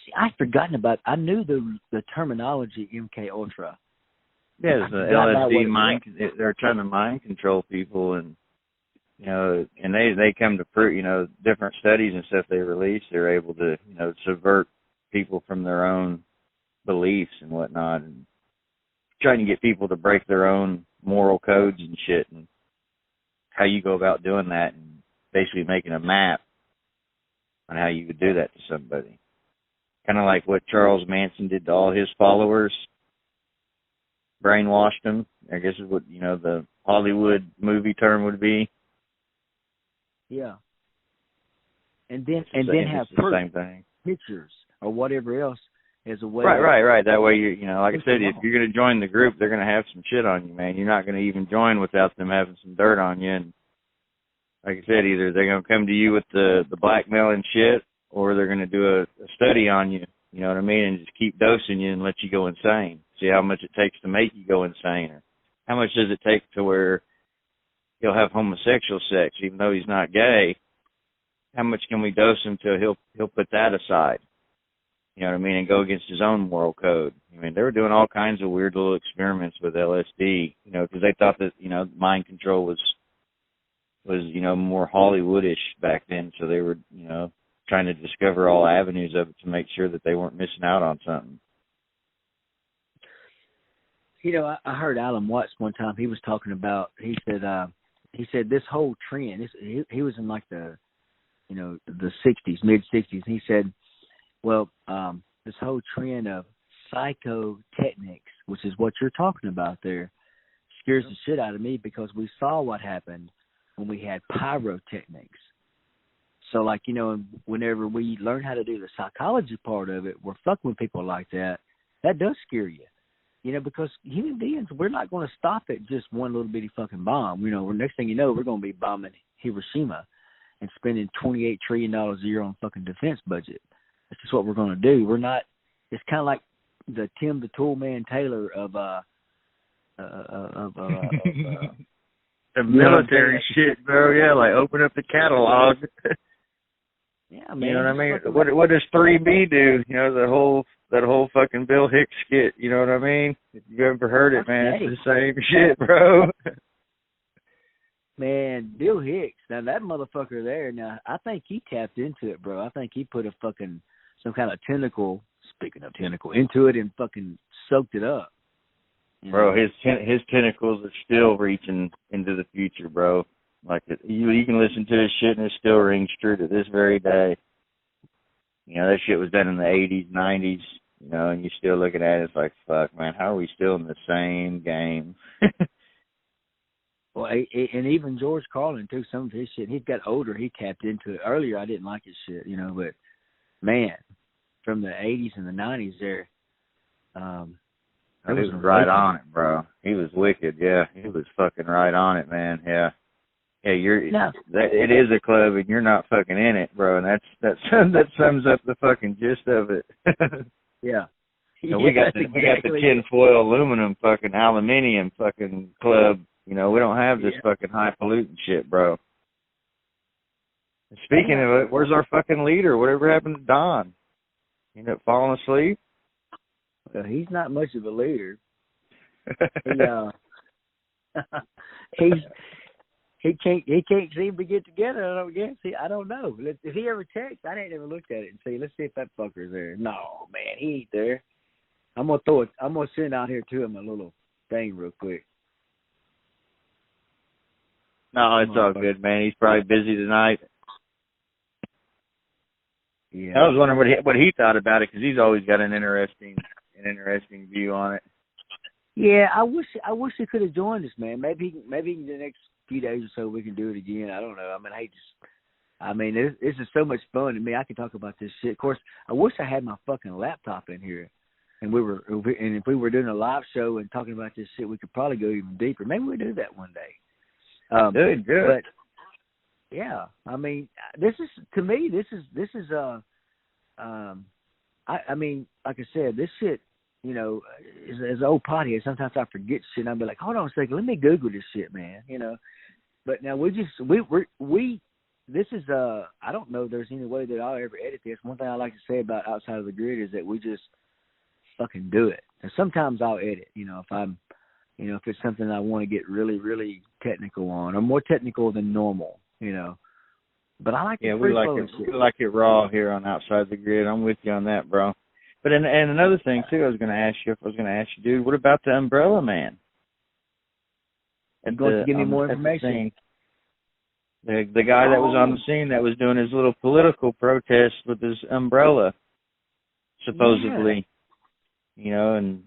See, I'd forgotten I knew the terminology MK Ultra. Yeah, it's the LSD mind. They're trying to mind control people, and and they come to prove, different studies and stuff they release. They're able to, subvert people from their own beliefs and whatnot, and trying to get people to break their own moral codes and shit. And how you go about doing that, and basically making a map on how you would do that to somebody. Kind of like what Charles Manson did to all his followers. Brainwashed them, I guess is what, the Hollywood movie term would be. Yeah. And then have the same thing. Pictures or whatever else as a way. Right. That way, like I said, if you're going to join the group, they're going to have some shit on you, man. You're not going to even join without them having some dirt on you. And like I said, either they're going to come to you with the blackmailing shit, or they're going to do a study on you. You know what I mean? And just keep dosing you and let you go insane. See how much it takes to make you go insane, or how much does it take to where he'll have homosexual sex even though he's not gay. How much can we dose him till he'll put that aside? You know what I mean? And go against his own moral code. I mean, they were doing all kinds of weird little experiments with LSD, because they thought that, mind control was more Hollywoodish back then. So they were, trying to discover all avenues of it to make sure that they weren't missing out on something. You know, I heard Alan Watts one time. He was talking about. He said this whole trend. He was in like the the '60s, mid '60s. He said, well, this whole trend of psychotechnics, which is what you're talking about there, scares the shit out of me because we saw what happened when we had pyrotechnics. So, like, whenever we learn how to do the psychology part of it, we're fucking with people like that. That does scare you. Because human beings, we're not going to stop at just one little bitty fucking bomb. Next thing you know, we're going to be bombing Hiroshima and spending $28 trillion a year on fucking defense budget. That's just what we're going to do. We're not. It's kind of like the Tim the Toolman Taylor of the military shit, bro. Yeah, like open up the catalog. Yeah, man. You know what I mean? What does 3B do? That whole fucking Bill Hicks skit. You know what I mean? If you've ever heard it, man, it's the same shit, bro. Man, Bill Hicks. Now that motherfucker there. Now I think he tapped into it, bro. I think he put a fucking some kind of tentacle. Speaking of tentacle, into it and fucking soaked it up. Bro, his tentacles are still reaching into the future, bro. Like you can listen to his shit and it still rings true to this very day. That shit was done in the 80s, 90s, and you're still looking at it, it's like, fuck, man, how are we still in the same game? Well, and even George Carlin, too, some of his shit, he got older, he tapped into it. Earlier, I didn't like his shit, but, man, from the 80s and the 90s there, he was right on it, bro. He was wicked, yeah. He was fucking right on it, man, yeah. Yeah, it is a club, and you're not fucking in it, bro. And that sums up the fucking gist of it. Yeah. We got the tinfoil aluminum fucking aluminium fucking club. We don't have this fucking highfalutin shit, bro. Speaking of it, where's our fucking leader? Whatever happened to Don? He ended up falling asleep. Well, he's not much of a leader. He can't seem to get together, I don't guess. I don't know. If he ever texts, I ain't never looked at it and see. Let's see if that fucker's there. No, man, he ain't there. I'm gonna send out here to him a little thing real quick. No, it's all good, man. He's probably busy tonight. Yeah. I was wondering what he thought about it because he's always got an interesting view on it. Yeah, I wish he could have joined us, man. Maybe in the next few days or so we can do it again. I don't know. I mean, this is so much fun to me. I can talk about this shit. Of course, I wish I had my fucking laptop in here, and if we were doing a live show and talking about this shit, we could probably go even deeper. Maybe we'll do that one day. Good. But yeah, I mean, this is I mean, like I said, this shit, as an old pothead, sometimes I forget shit and I'll be like, hold on a second, let me Google this shit, man, But now this is, I don't know if there's any way that I'll ever edit this. One thing I like to say about Outside of the Grid is that we just fucking do it. And sometimes I'll edit, if it's something I want to get really, really technical on, or more technical than normal, But I like it. Yeah, we like it raw here on Outside the Grid. I'm with you on that, bro. But and another thing too, I was going to ask you, dude, what about the Umbrella Man? You going to give me more information? The guy that was on the scene that was doing his little political protest with his umbrella, supposedly, and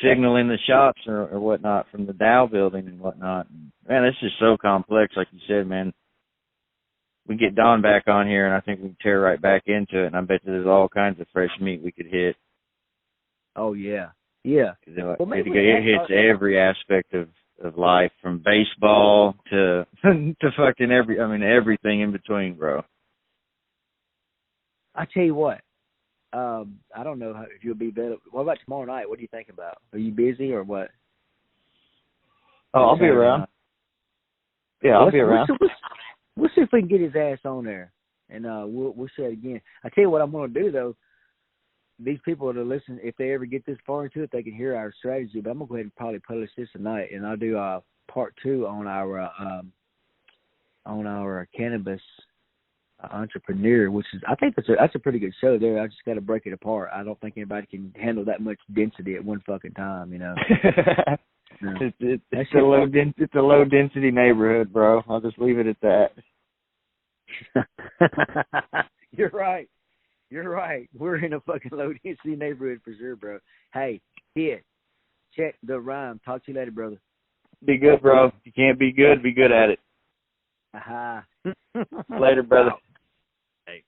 signaling the shots or whatnot from the Dow building and whatnot. Man, this is so complex, like you said, man. We get Don back on here, and I think we can tear right back into it. And I bet there's all kinds of fresh meat we could hit. Oh yeah. Well, it hits every aspect of life, from baseball to fucking everything in between, bro. I tell you what, I don't know if you'll be better. What about tomorrow night? What do you think about? Are you busy or what? Oh, I'll be around. Yeah, I'll be around. We'll see if we can get his ass on there, and we'll say it again. I tell you what I'm going to do, though. These people that listen, if they ever get this far into it, they can hear our strategy. But I'm going to go ahead and probably publish this tonight, and I'll do part 2 on our cannabis Entrepreneur, which is, I think that's a pretty good show there. I just got to break it apart. I don't think anybody can handle that much density at one fucking time, you know. No. It's a low density neighborhood, bro. I'll just leave it at that. You're right. We're in a fucking low density neighborhood for sure, bro. Hey, kid, check the rhyme. Talk to you later, brother. Be good, bro. If you can't be good at it. Aha. Later, brother. Hey.